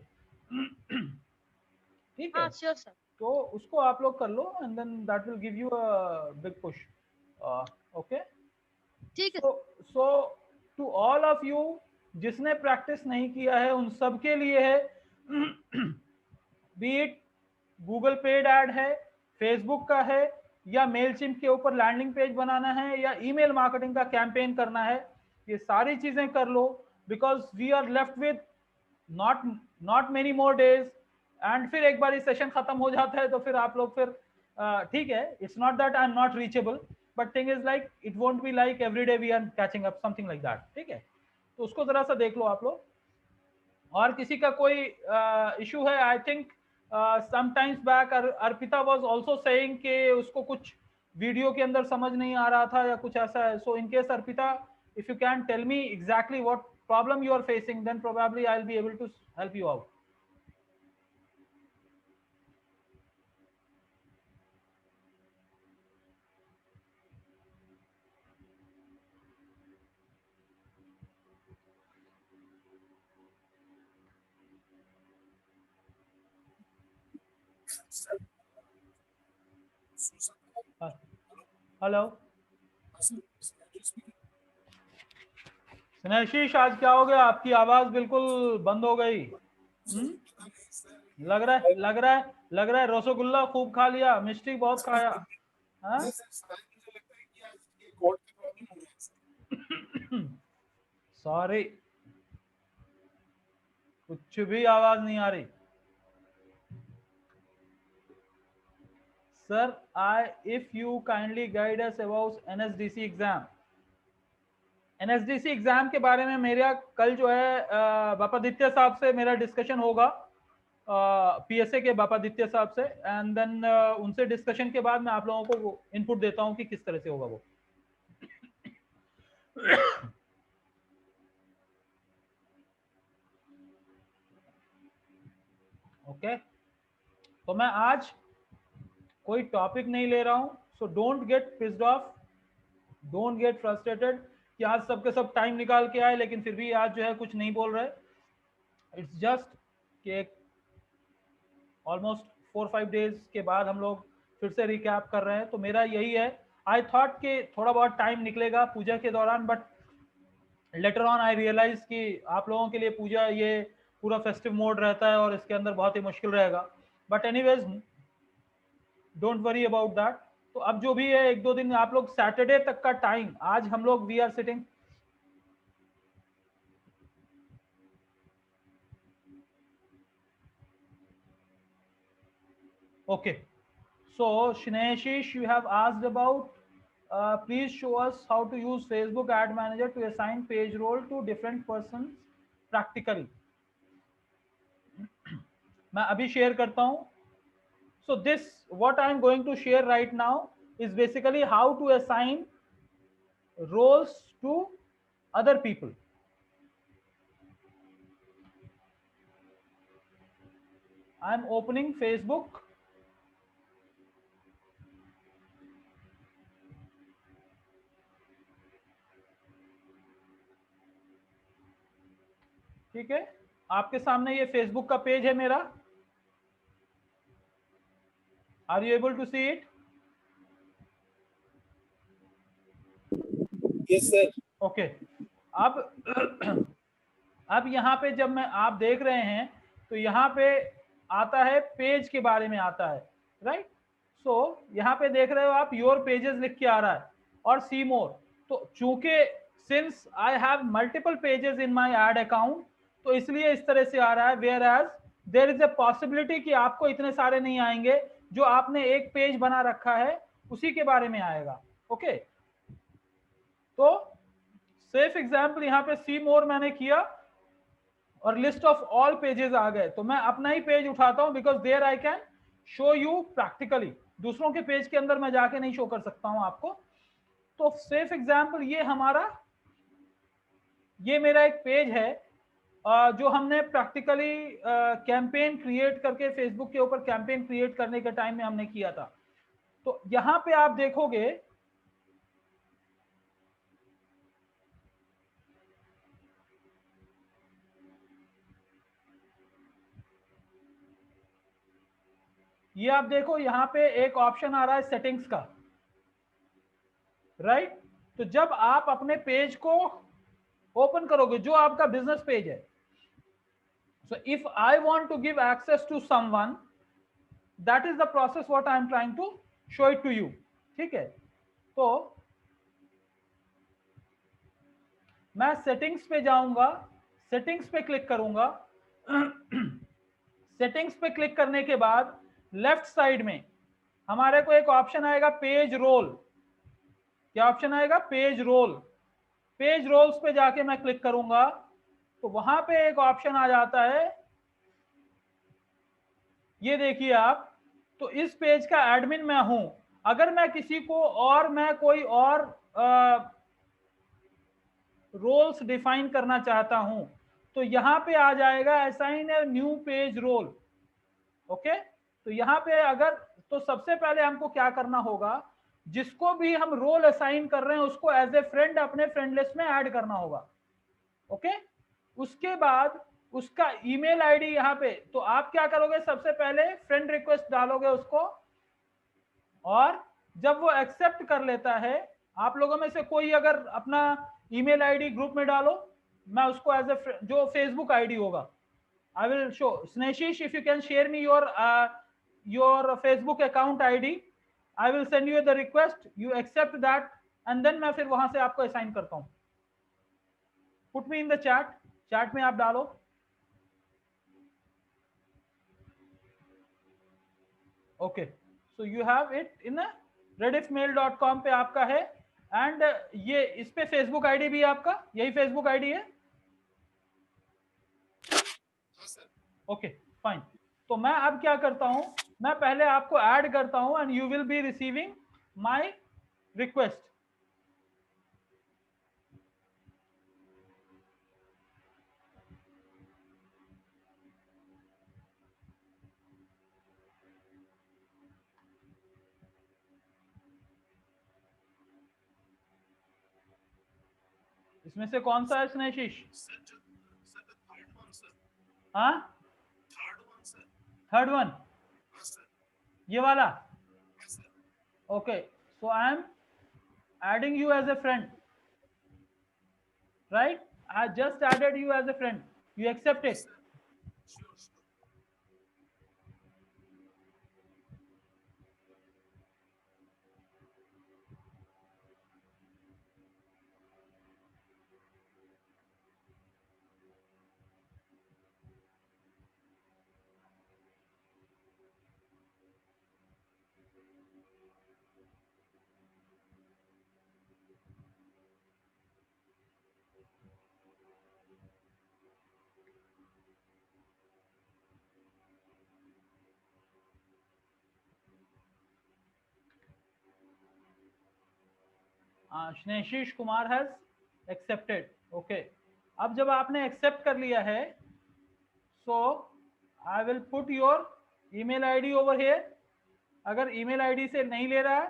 ठीक है. sure sir. तो उसको आप लोग कर लो and then that will give you a big push. Okay. ठीक है. So to all of you जिसने प्रैक्टिस नहीं किया है उन सब के लिए है, be it Google paid ad है, फेसबुक का है, या मेलचिम्प के ऊपर लैंडिंग पेज बनाना है, या ईमेल मार्केटिंग का कैंपेन करना है, ये सारी चीजें कर लो, because we are left with not many more days. And फिर एक बार सेशन खत्म हो जाता है तो फिर आप लोग फिर ठीक है, it's not that I am not reachable, but thing is like it won't be like every day we are catching up, something like that, ठीक है। तो उसको जरा सा देख लो आप लोग। और किसी का कोई इशू है? I think sometimes back Arpita was also saying कि उसको कुछ वीडियो के अंदर समझ नहीं आ रहा था या कुछ ऐसा है। So in case Arpita, if you can tell me exactly what problem you are facing, then probably I'll be able to help you out. Hello Snehashish, आज क्या हो गया? आपकी आवाज बिल्कुल बंद हो गई। लग रहा है रसगुल्ला खूब खा लिया, मिष्टी बहुत खाया। हाँ सॉरी, कुछ भी आवाज नहीं आ रही sir. if you kindly guide us about NSDC exam. NSDC exam के बारे में मेरा कल जो है बापादित्य साहब से मेरा डिस्कशन होगा, PSA के बापादित्य साहब से, एंड देन उनसे डिस्कशन के बाद मैं आप लोगों को इनपुट देता हूं कि किस तरह से होगा वो। ओके तो मैं आज कोई टॉपिक नहीं ले रहा हूं, so don't get pissed off, don't get frustrated कि आज सबके सब टाइम निकाल के आए लेकिन फिर भी आज जो है कुछ नहीं बोल रहे। इट्स जस्ट कि ऑलमोस्ट 4-5 डेज के बाद हम लोग फिर से रिकैप कर रहे हैं, तो मेरा यही है। आई थॉट कि थोड़ा बहुत टाइम निकलेगा पूजा के दौरान, but later on I realise कि आप लोगों के लिए पूजा ये पूरा फेस्टिव मोड रहता है और इसके अंदर बहुत ही मुश्किल रहेगा। But anyways don't worry about that. तो अब जो भी है 1-2 दिन आप लोग सैटरडे तक का टाइम, आज हम लोग we are sitting okay. So Shneshish, you have asked about please show us how to use Facebook ad manager to assign page role to different persons practically. मैं अभी शेयर करता हूं। So this what I am going to share right now is basically how to assign roles to other people. I am opening Facebook. ठीक है, आपके सामने ये Facebook का पेज है मेरा। Are you able to see it? Yes sir. Okay, अब यहाँ पे जब मैं आप देख रहे हैं तो यहाँ पे आता है पेज के बारे में आता है, राइट। सो यहाँ पे देख रहे हो आप योर पेजेस लिख के आ रहा है और सी मोर। तो चूंकि since I have multiple pages in my ad account, तो इसलिए इस तरह से आ रहा है। Whereas there is a possibility कि आपको इतने सारे नहीं आएंगे, जो आपने एक पेज बना रखा है उसी के बारे में आएगा। ओके तो सेफ एग्जाम्पल यहाँ पे सी मोर मैंने किया और लिस्ट ऑफ ऑल पेजेस आ गए। तो मैं अपना ही पेज उठाता हूं because there I can show you practically. दूसरों के पेज के अंदर मैं जाके नहीं शो कर सकता हूं आपको। तो सेफ एग्जाम्पल ये मेरा एक पेज है जो हमने प्रैक्टिकली कैंपेन क्रिएट करके फेसबुक के ऊपर कैंपेन क्रिएट करने के टाइम में हमने किया था। तो यहां पे आप देखोगे ये आप देखो यहाँ पे एक ऑप्शन आ रहा है सेटिंग्स का, राइट। तो जब आप अपने पेज को ओपन करोगे, जो आपका बिजनेस पेज है, so if I want to give access to someone, that is the process what I am trying to show it to you. ठीक है, तो मैं सेटिंग्स पे जाऊंगा, सेटिंग्स पे क्लिक करूंगा। सेटिंग्स पे क्लिक करने के बाद लेफ्ट साइड में हमारे को एक ऑप्शन आएगा पेज रोल। क्या ऑप्शन आएगा? Page role. पेज रोल्स पे जाके मैं क्लिक करूंगा तो वहां पे एक ऑप्शन आ जाता है, ये देखिए आप। तो इस पेज का एडमिन मैं हूं। अगर मैं किसी को और मैं कोई और रोल्स डिफाइन करना चाहता हूं तो यहां पे आ जाएगा assign a new page role. Okay, तो यहां पे अगर, तो सबसे पहले हमको क्या करना होगा, जिसको भी हम रोल असाइन कर रहे हैं उसको एज ए फ्रेंड अपने फ्रेंड लिस्ट में ऐड करना होगा। ओके, उसके बाद उसका ईमेल आईडी यहाँ पे, तो आप क्या करोगे, सबसे पहले फ्रेंड रिक्वेस्ट डालोगे उसको, और जब वो एक्सेप्ट कर लेता है, आप लोगों में से कोई अगर अपना ईमेल आईडी ग्रुप में डालो, मैं उसको एज ए जो फेसबुक आईडी होगा, I will show. Sneshish, if you can share me your Facebook account ID, I will send you the request. You accept that, and then मैं फिर वहां से आपको assign करता हूँ. Put me in the chat. Chat में आप डालो. Okay. So you have it in rediffmail.com पे आपका है, and ये इस पे Facebook ID भी है आपका, यही Facebook ID है. Okay fine. तो मैं अब क्या करता हूं, मैं पहले आपको ऐड करता हूं and you will be receiving my request. इसमें से कौन सा है स्नेशिश? हाँ, थर्ड वन, ये वाला। Okay, so I M adding you as a friend, right? I just added you as a friend. You accept it? Snehashish Kumar has accepted. Okay, अब जब आपने एक्सेप्ट कर लिया है, so I will put your email ID over here. अगर email ID से नहीं ले रहा है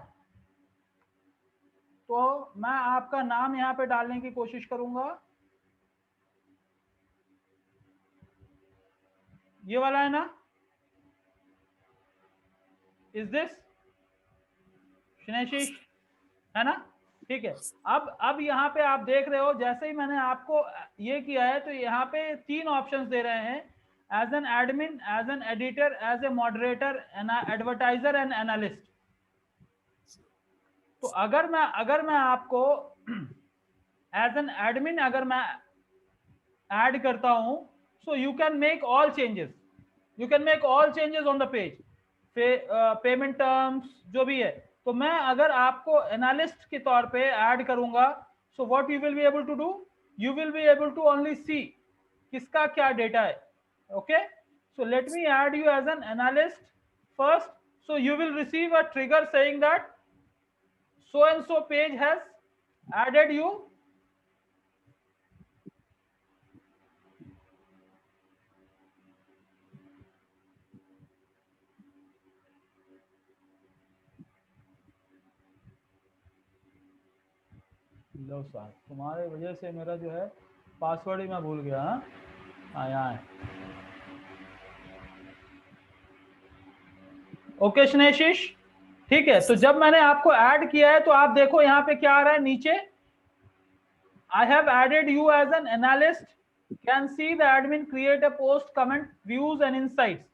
तो मैं आपका नाम यहाँ पे डालने की कोशिश करूंगा। ये वाला है ना? इज दिस स्नेशिश, है ना? ठीक है। अब यहाँ पे आप देख रहे हो, जैसे ही मैंने आपको ये किया है तो यहाँ पे 3 ऑप्शंस दे रहे हैं, as an admin, as an editor, as a moderator, advertiser and analyst. तो अगर मैं आपको एज एन एडमिन अगर मैं ऐड करता हूं, सो you can make all changes, you can make all changes on the page, payment terms जो भी है। तो मैं अगर आपको एनालिस्ट के तौर पे ऐड करूंगा, so what you will be able to do, you will be able to only see किसका क्या डेटा है। Okay, so let me add you as an analyst first. So you will receive a trigger saying that so and so page has added you लो साहब, तुम्हारे वजह से मेरा जो है पासवर्ड ही मैं भूल गया। हाँ, यहाँ है। ओके स्नेशिश, ठीक है। तो जब मैंने आपको ऐड किया है तो आप देखो यहाँ पे क्या आ रहा है नीचे, I have added you as an analyst, can see the admin create a post, comment, views and insights.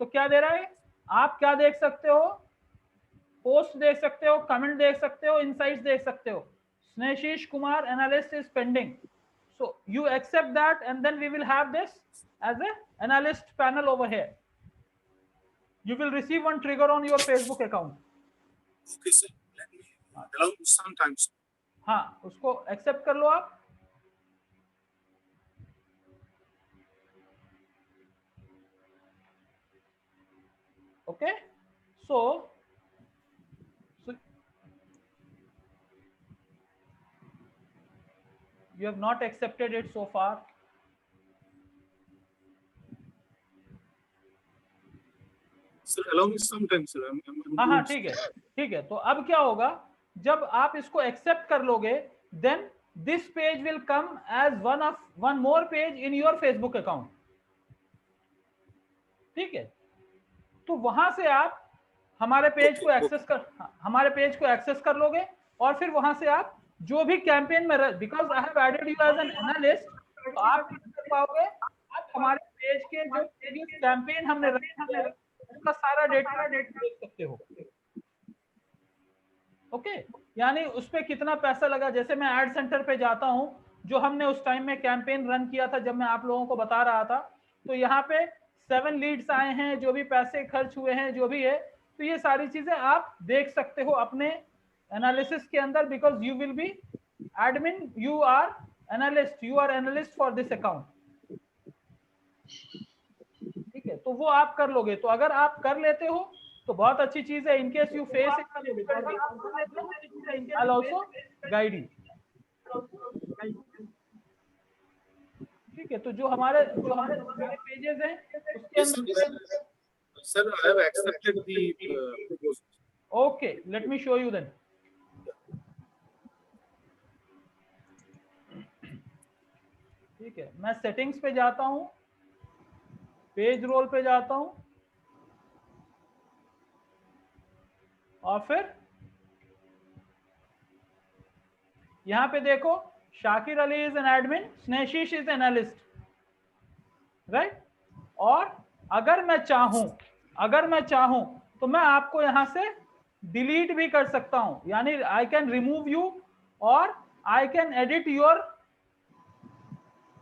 तो क्या दे रहा है, आप क्या देख सकते हो, पोस्ट देख सकते हो, कमेंट देख सकते हो, इनसाइट्स देख सकते हो. Sneshish Kumar analyst is pending. So you accept that, and then we will have this as a analyst panel over here. You will receive one trigger on your Facebook account. Okay, sir. Let me allow me some time. हाँ, उसको accept कर लो आप. Okay, so you have not accepted it so far. Sir, allow me some time, sir. हाँ, ठीक है, ठीक है. तो अब क्या होगा, जब आप इसको एक्सेप्ट कर लोगे, then this page will come as one more page in your Facebook account. ठीक है. तो वहां से आप हमारे पेज को एक्सेस कर लोगे, और फिर वहां से आप जो भी कैंपेन में, because I have added you as an analyst, तो आप कर पाओगे, आप हमारे पेज के जो कैंपेन हमने रखे उसका सारा डेटा देख सकते हो. ओके, यानी उस पे कितना पैसा लगा. जैसे मैं एड सेंटर पे जाता हूं, जो हमने उस टाइम में कैंपेन रन किया था, जब मैं आप लोगों को बता रहा था, तो यहाँ पे 7 लीड्स आए हैं, जो भी पैसे खर्च हुए हैं, जो भी है, तो ये सारी चीजें आप देख सकते हो अपने एनालिसिस के अंदर, because you will be admin, you are analyst for this account. ठीक है, तो वो आप कर लोगे. तो अगर आप कर लेते हो तो बहुत अच्छी चीज है. In case you face I also guide you. ठीक है, तो जो हमारे पेजेस हैं उसके अंदर. Sir, I have accepted the proposal. Okay, let me show you then. ठीक है, मैं सेटिंग्स पे जाता हूं, पेज रोल पे जाता हूं, और फिर यहां पे देखो, Shakir Ali is an admin, Snehashish is analyst, right. और अगर मैं चाहूं तो मैं आपको यहां से डिलीट भी कर सकता हूं, यानी आई कैन रिमूव यू और I can edit your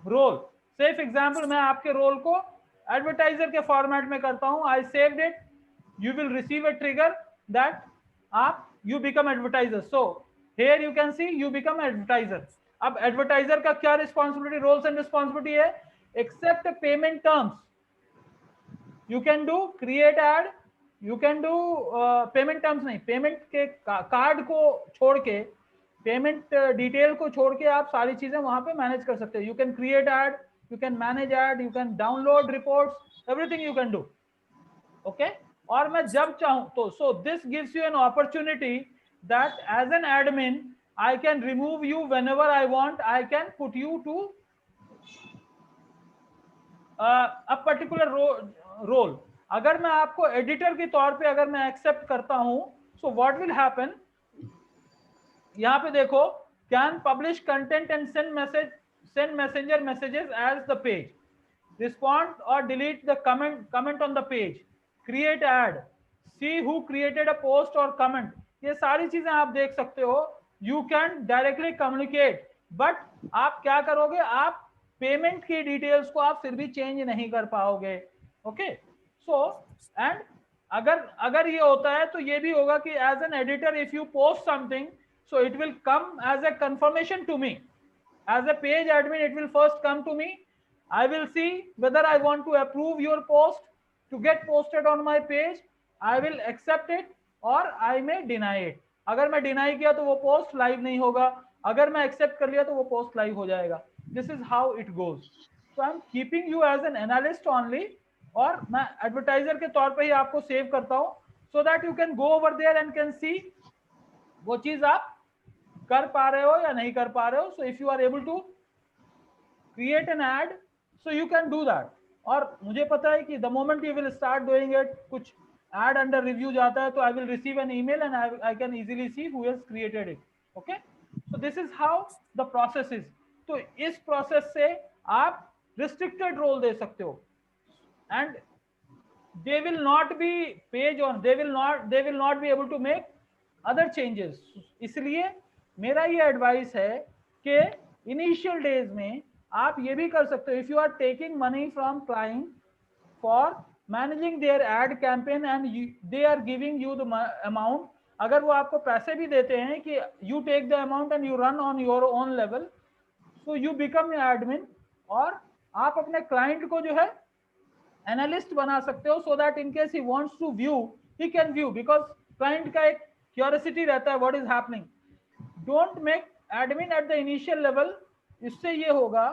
role. Say for example, मैं आपके रोल को एडवर्टाइजर के फॉर्मेट में करता हूं. I saved it. You will receive a trigger that you become advertiser. So here you can see you become advertiser. अब advertiser का क्या रिस्पॉन्सिबिलिटी, रोल्स एंड रिस्पॉन्सिबिलिटी है? Except payment terms. You can do create ad, you can do payment terms नहीं, payment के card को छोड़ के, payment detail को छोड़ के आप सारी चीजें वहां पे मैनेज कर सकते हो. You can create ad, you can manage ad, you can download reports, everything you can do. Okay, और मैं जब चाहूं तो, so this gives you an opportunity that as an admin I can remove you whenever I want. I can put you to a particular role. अगर मैं आपको editor के तौर पे अगर मैं एक्सेप्ट करता हूं, सो व्हाट विल हैपन, यहां पे देखो, can publish content and send messenger messages as the page, respond और delete the comment on the page, create ad, see who created a post और कमेंट. ये सारी चीजें आप देख सकते हो. You can directly communicate, but आप क्या करोगे, आप पेमेंट की डिटेल्स को आप फिर भी चेंज नहीं कर पाओगे. ओके, सो एंड अगर ये होता है तो ये भी होगा कि as an editor if you post something, so it will come as a confirmation to me as a page admin. It will first come to me. I will see whether I want to approve your post to get posted on my page. I will accept it or I may deny it. अगर मैं deny किया तो वो post live नहीं होगा, अगर मैं accept कर लिया तो वो पोस्ट लाइव हो जाएगा. This is how it goes. So I am keeping you as an analyst only, और मैं एडवर्टाइजर के तौर पे ही आपको सेव करता हूं, so that you can go over there and can see वो चीज आप कर पा रहे हो या नहीं कर पा रहे हो. So if you are able to create an ad, so you can do that. और मुझे पता है कि the moment you will start doing it, कुछ एड अंडर रिव्यू जाता है, तो I will receive an email and I can easily see who has created it. Okay, so this is how the process is. तो इस process से आप restricted role दे सकते हो, and they will not be page on, they will not be able to make other changes. इसलिए मेरा ये advice है कि इनिशियल डेज में आप ये भी कर सकते हो, if you are taking money from client for managing their ad campaign and they are giving you the amount, अगर वो आपको पैसे भी देते हैं कि you take the amount and you run on your own level, so you become admin, और आप अपने क्लाइंट को जो है एनालिस्ट बना सकते हो, so that in case he wants to view he can view, because client का एक क्यूरियोसिटी रहता है what is happening. Don't make admin at the initial level. इससे ये होगा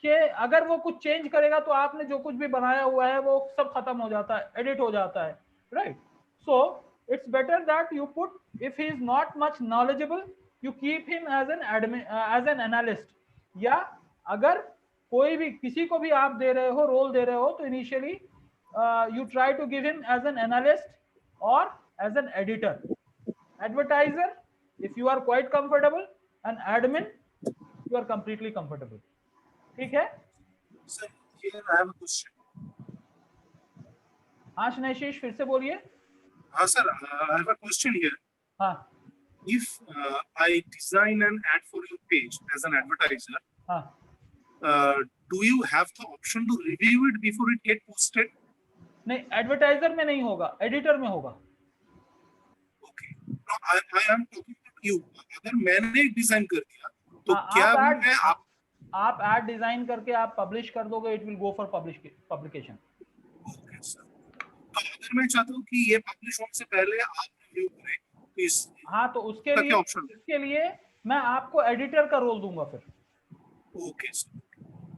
कि अगर वो कुछ चेंज करेगा तो आपने जो कुछ भी बनाया हुआ है वो सब खत्म हो जाता है, एडिट हो जाता है, right? So it's better that you put, if he is not much knowledgeable, you keep him as an admin, as an analyst. या अगर कोई भी किसी को भी आप दे रहे हो, रोल दे रहे हो, तो initially you try to give him as an analyst or as an editor. Advertiser, if you are quite comfortable, and admin, you are completely comfortable. ठीक है? Sir, here I have a question. हाँ स्नेशिश, फिर से बोलिए. Sir, I have a question here. हाँ. If I design an ad for your page as an advertiser, do you have the option to review it before it get posted? नहीं, advertiser में नहीं होगा, editor में होगा. Okay. No, I am talking to you. अगर मैंने design कर दिया तो क्या मैं आप एड डिजाइन करके आप पब्लिश कर दोगे, it will go for publication. Okay sir. अगर मैं चाहता हूँ कि ये पब्लिश होने से पहले आप रिव्यू करें तो इस हाँ, तो उसके लिए मैं आपको एडिटर का रोल दूंगा फिर. Okay sir.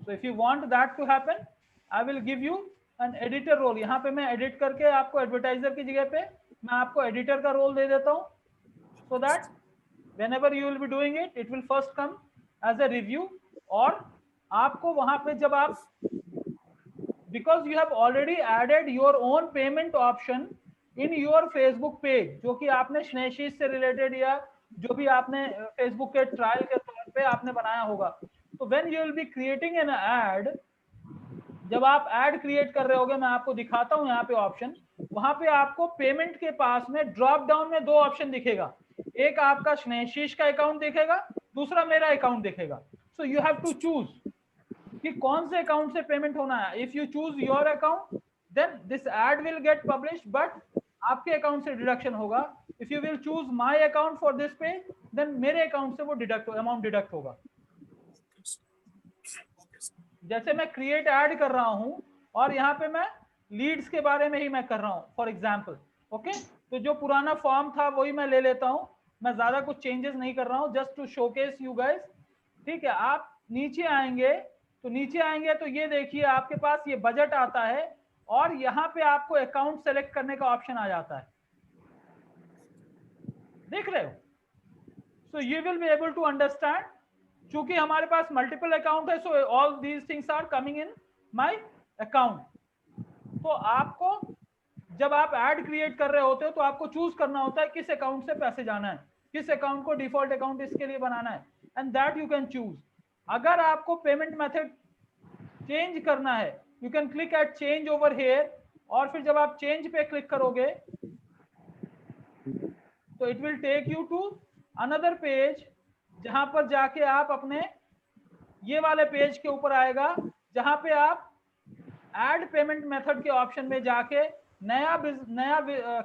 So if you want that to happen, I will give you an editor role. यहाँ पे मैं एडिट करके आपको एडवर्टाइजर की जगह पे मैं आपको एडिटर का रोल दे देता हूँ, so that whenever you will be doing it, it will first come as a review. और आपको वहां पे जब आप, because you have already added your own payment option in your Facebook page, जो कि आपने स्नेशिश से रिलेटेड या जो भी आपने Facebook के ट्रायल के तौर पे आपने बनाया होगा, तो when you will be creating an ad, जब आप एड क्रिएट कर रहे होगे, मैं आपको दिखाता हूं यहाँ पे ऑप्शन, वहां पे आपको पेमेंट के पास में ड्रॉप डाउन में दो ऑप्शन दिखेगा. एक आपका स्नेशिश का अकाउंट दिखेगा, दूसरा मेरा अकाउंट दिखेगा. So you have to choose कि कौन से अकाउंट से पेमेंट होना है. If you choose your account, then this ad will get publish, but आपके अकाउंट से डिडक्शन होगा. If you will choose my account for this page, then मेरे अकाउंट से वो अमाउंट डिडक्ट होगा. जैसे मैं क्रिएट ऐड कर रहा हूं और यहाँ पे मैं लीड्स के बारे में ही मैं कर रहा हूँ फॉर एग्जाम्पल. ओके, तो जो पुराना फॉर्म था वही मैं ले लेता हूँ, मैं ज्यादा कुछ चेंजेस नहीं कर रहा हूँ, just to showcase you guys. ठीक है, आप नीचे आएंगे तो ये देखिए आपके पास ये बजट आता है और यहाँ पे आपको अकाउंट सेलेक्ट करने का ऑप्शन आ जाता है. देख रहे हो? So you will be able to understand. चूंकि हमारे पास मल्टीपल अकाउंट है, so all these things are coming in my account. तो आपको जब आप ऐड क्रिएट कर रहे होते हो तो आपको चूज करना होता है किस अकाउंट से पैसे जाना है, किस अकाउंट को डिफॉल्ट अकाउंट इसके लिए बनाना है, and that you can choose. अगर आपको पेमेंट मेथड चेंज करना है, you can click at change over here, और फिर जब आप चेंज पे क्लिक करोगे तो it will take you to another page, जहां पर जाके आप अपने ये वाले पेज के ऊपर आएगा, जहां पे आप ऐड पेमेंट मेथड के ऑप्शन में जाके नया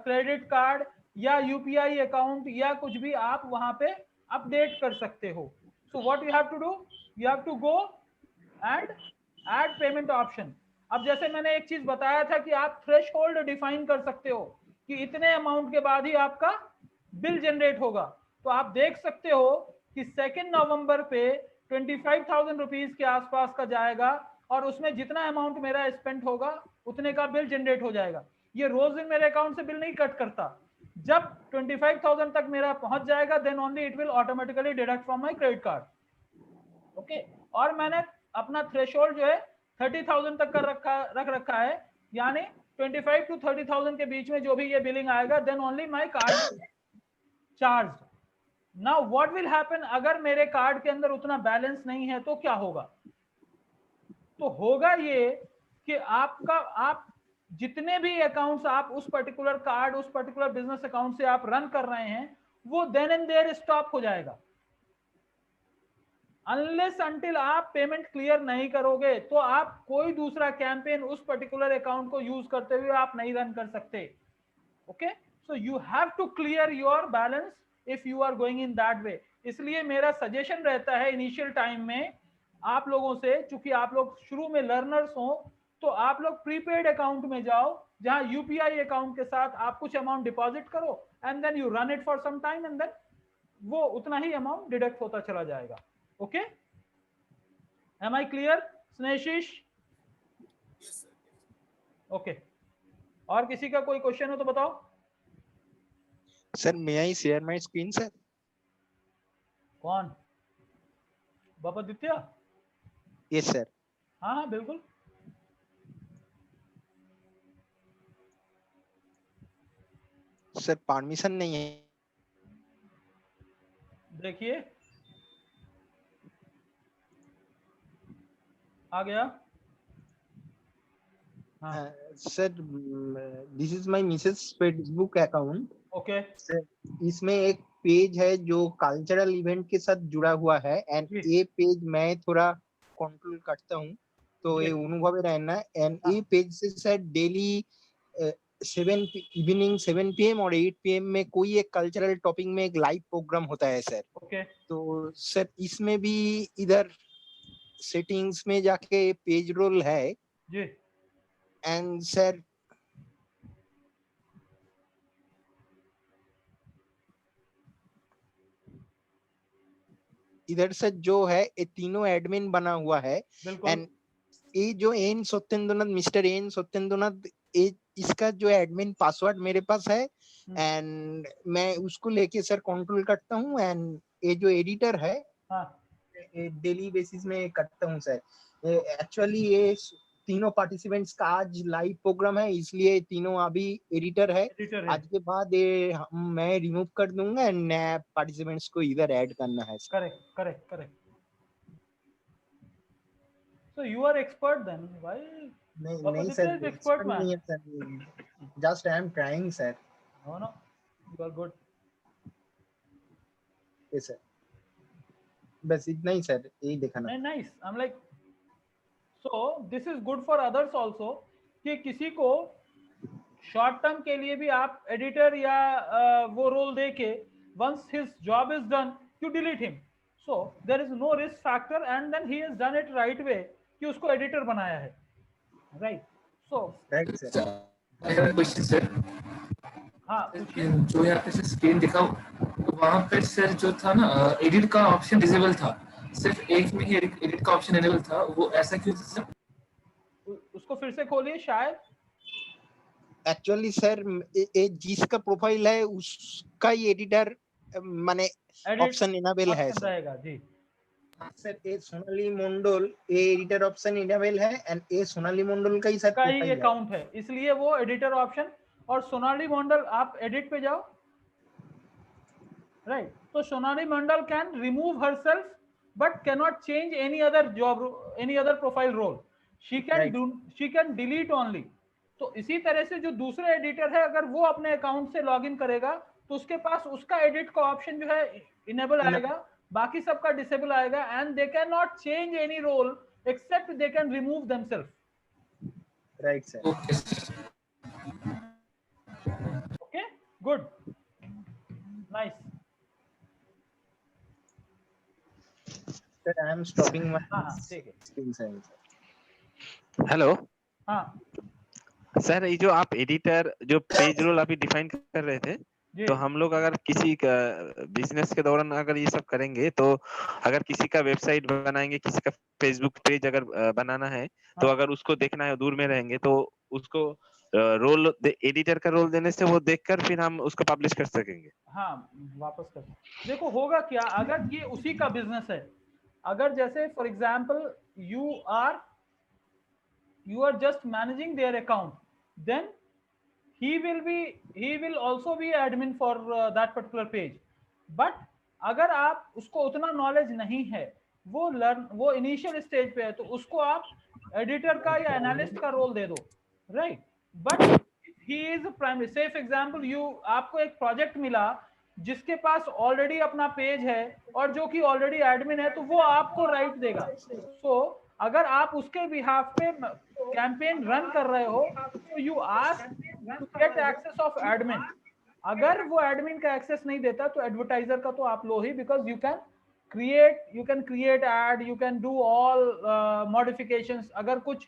क्रेडिट कार्ड या यूपीआई अकाउंट या कुछ भी आप वहां पे अपडेट कर सकते हो. So what you have to do, you have to go and add payment option. अब जैसे मैंने एक चीज बताया था कि आप थ्रेशहोल्ड डिफाइन कर सकते हो कि इतने अमाउंट के बाद ही आपका बिल जनरेट होगा. तो आप देख सकते हो कि 2 नवंबर पे 25,000 रुपीज के आसपास का जाएगा और उसमें जितना अमाउंट मेरा स्पेंड होगा उतने का बिल जनरेट हो जाएगा. ये रोज दिन मेरे अकाउंट से बिल नहीं कट करता. जब 25,000 तक मेरा पहुंच जाएगा, then only it will automatically deduct from my credit card. Okay, और मैंने अपना थ्रेशोल्ड जो है 30,000 तक का रख रखा है, यानी 25 to 30,000 के बीच में जो भी ये बिलिंग आएगा, then only my card charge. Now what will happen, अगर मेरे कार्ड के अंदर उतना बैलेंस नहीं है तो क्या होगा? तो होगा ये कि आप जितने भी अकाउंट्स आप उस पर्टिकुलर कार्ड, उस पर्टिकुलर बिजनेस अकाउंट से आप रन कर रहे हैं, वो देन एंड देयर स्टॉप हो जाएगा। अनलेस अंटिल आप पेमेंट क्लियर नहीं करोगे तो आप कोई दूसरा कैंपेन उस पर्टिकुलर अकाउंट को यूज करते हुए आप नहीं रन कर सकते। Okay, so you have to clear your balance if you are going in that way. इसलिए मेरा सजेशन रहता है इनिशियल टाइम में आप लोगों से, चूंकि आप लोग शुरू में लर्नर्स हो, तो आप लोग प्रीपेड अकाउंट में जाओ जहां यूपीआई अकाउंट के साथ आप कुछ अमाउंट डिपॉजिट करो and then you run it for some time and then वो उतना ही अमाउंट डिडक्ट होता चला जाएगा। Okay, am I clear Snehashish? Okay, और किसी का कोई क्वेश्चन हो तो बताओ। Sir may I share my screen sir? कौन? बापादित्य? Yes sir. हाँ हाँ बिल्कुल। सर परमिशन नहीं है। देखिए आ गया। हाँ sir this is my Mrs Facebook account. Okay, इसमें एक पेज है जो कल्चरल इवेंट के साथ जुड़ा हुआ है एंड ये पेज मैं थोड़ा कंट्रोल करता हूँ, तो ये अनुभव रहना एंड ये पेज से सर डेली 7 PM और 8 PM में कोई एक कल्चरल टॉपिक में एक लाइव प्रोग्राम होता है सर। ओके, तो सर इसमें भी इधर सेटिंग्स में जाके पेज रोल है जी, एंड सर इधर से जो है ये तीनों एडमिन बना हुआ है एंड ये जो N Satyendranath, mister N Satyendranath, इसका जो एडमिन पासवर्ड मेरे पास है एंड मैं उसको लेके सर कंट्रोल करता हूँ एंड ये जो एडिटर है डेली बेसिस में करता हूँ सर। एक्चुअली ये तीनों पार्टिसिपेंट्स का आज लाइव प्रोग्राम है इसलिए तीनों अभी एडिटर है। आज के बाद ये मैं रिमूव कर दूंगा एंड नया पार्टिसिपेंट्स को इधर ऐड करना है। Correct correct correct. So you are expert then? Why? नहीं सर, expert man. नहीं है sir, just I am trying sir. No, you are good. Yes sir. बस इतना ही सर, यही दिखाना। Nice. I'm like, so this is good for others also कि किसी को शॉर्ट टर्म के लिए भी आप एडिटर या वो रोल दे के once his job is done you delete him. So there is no risk factor and then he has done it right way कि उसको एडिटर बनाया है, right? So right sir. I have a question sir. हाँ, जो यहाँ पे screen दिखा वहाँ पे सर जो था ना एडिट का ऑप्शन डिसेबल था, सिर्फ एक में ही एडिट का ऑप्शन एनेबल था, वो ऐसा क्यों था सर? उसको फिर से खोलिए शायद। एक्चुअली सर जिसका प्रोफाइल है उसका ही एडिटर माने ऑप्शन इनेबल है सर। जी सर ए सोनाली मंडल ए एडिटर ऑप्शन इनेबल है एंड ए सोनाली मंडल का ही सर प्रोफाइल अकाउंट है इसलिए वो एडिटर ऑप्शन। और सोनाली मंडल आप एडिट पे जाओ, राइट? तो Sonali Mondal can remove herself but can not change any other job, any other profile role. She can delete only. तो इसी तरह से जो दूसरे एडिटर है अगर वो अपने अकाउंट से लॉगिन करेगा तो उसके पास उसका एडिट का ऑप्शन जो है इनेबल आएगा, बाकी सबका डिसेबल आएगा and they can not change any role except they can remove themselves. Right sir. Okay, good, nice sir. I am stopping my ठीक है स्क्रीन सर। हेलो। हाँ सर, ये जो आप एडिटर जो पेज रोल अभी डिफाइन कर रहे थे, तो हम लोग अगर किसी का बिजनेस के दौरान अगर ये सब करेंगे तो अगर किसी का वेबसाइट बनाएंगे, किसी का फेसबुक पेज अगर बनाना है तो अगर उसको देखना है दूर में रहेंगे तो उसको रोल एडिटर का रोल देने से वो देखकर फिर हम उसको पब्लिश कर सकेंगे। हाँ वापस कर। देखो होगा क्या अगर ये उसी का बिजनेस है, अगर जैसे for example you are just managing their account, then he will also be admin for that particular page. But अगर आप उसको उतना नॉलेज नहीं है, वो इनिशियल स्टेज पे है, तो उसको आप एडिटर का या एनालिस्ट का रोल दे दो, right? But he is primary. से फॉर एग्जांपल आपको एक प्रोजेक्ट मिला जिसके पास ऑलरेडी अपना पेज है और जो कि ऑलरेडी एडमिन है, तो वो आपको राइट देगा। सो अगर आप उसके बिहाफ पे कैंपेन रन कर रहे हो, तो you ask to get access of admin. अगर वो एडमिन का एक्सेस नहीं देता तो एडवर्टाइजर का तो आप लो ही, because you can create ad, you can do all modifications. अगर कुछ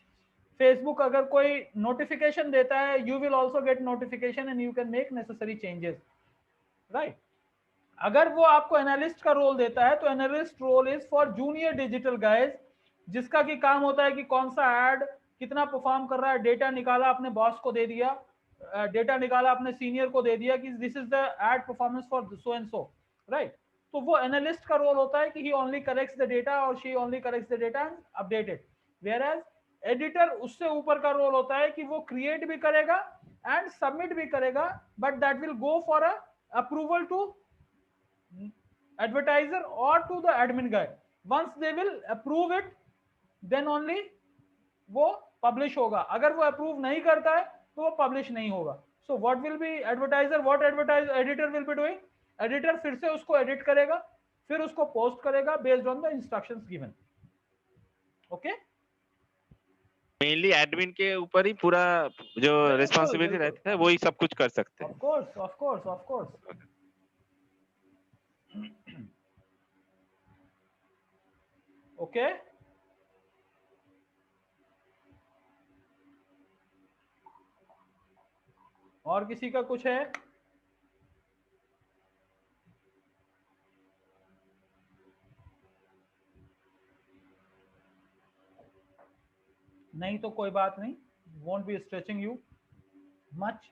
फेसबुक अगर कोई नोटिफिकेशन देता है, you will also get notification and you can make necessary changes, right. अगर वो आपको एनालिस्ट का रोल देता है, तो analyst role is for junior digital guys, जिसका की काम होता है कि कौन सा एड कितना परफॉर्म कर रहा है, डेटा निकाला अपने बॉस को दे दिया, डेटा निकाला अपने सीनियर को दे दिया कि this is the ad performance for so and so, right. तो वो एनालिस्ट का रोल होता है कि he only corrects the data और she only corrects the data and update it. Whereas editor उससे ऊपर का रोल होता है कि वो क्रिएट भी करेगा एंड सबमिट भी करेगा, but that will go for a approval to advertiser or to the admin guy. Once they will approve it, then only वो publish होगा। अगर वो approve नहीं करता है तो वो publish नहीं होगा। So what will be editor will be doing? Editor फिर से उसको edit करेगा, फिर उसको post करेगा based on the instructions given. Okay? Mainly admin के ऊपर ही पूरा जो रिस्पांसिबिलिटी रहता है, वही सब कुछ कर सकते हैं। Of course. ओके और किसी का कुछ है? नहीं तो कोई बात नहीं, won't be stretching you much,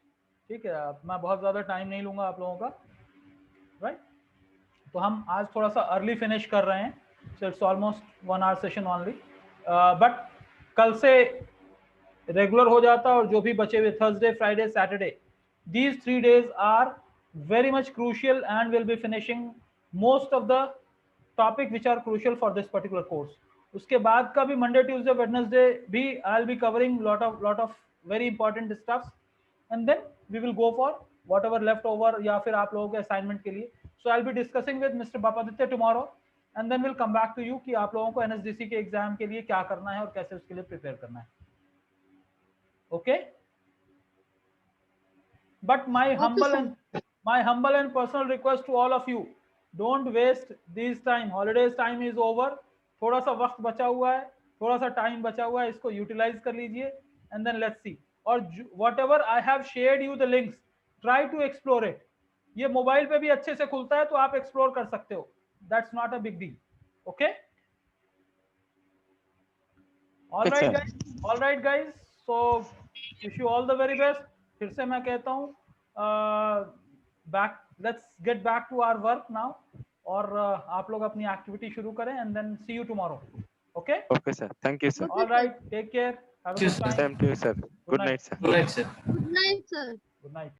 ठीक है। मैं बहुत ज्यादा टाइम नहीं लूंगा आप लोगों का, राइट। तो हम आज थोड़ा सा अर्ली फिनिश कर रहे हैं, so it's almost 1 hour session only, but कल से रेगुलर हो जाता, और जो भी बचे हुए Thursday, Friday, Saturday, these 3 days are very much crucial and will be finishing most of the topic which are crucial for this particular course. उसके बाद का भी मंडे, ट्यूसडे, वेडनेसडे भी I'll be covering lot of very important stuff, and then we will go for whatever left over या फिर आप लोगों के असाइनमेंट के लिए. So I'll be discussing with Mr. Bapaditya tomorrow, and then we'll come back to you कि आप लोगों को NSDC के एग्जाम के लिए क्या करना है और कैसे उसके लिए प्रिपेयर करना है. Okay? But my humble and personal request to all of you, don't waste this time. Holidays time is over. थोड़ा सा वक्त बचा हुआ है, थोड़ा सा टाइम बचा हुआ है, इसको यूटिलाइज कर लीजिए, and then let's see. और whatever I have shared you the links, try to explore it. ये मोबाइल पे भी अच्छे से खुलता है, तो आप एक्सप्लोर कर सकते हो. That's not a big deal. Okay? All right guys. So wish you all the very best. फिर से मैं कहता हूँ, let's get back to our work now. और आप लोग अपनी एक्टिविटी शुरू करें, and then see you tomorrow. Okay? Okay sir. Thank you sir. All right. Take care. Have a good time. Same to you sir. Good night sir. Good night, sir. Good night, sir. Good night.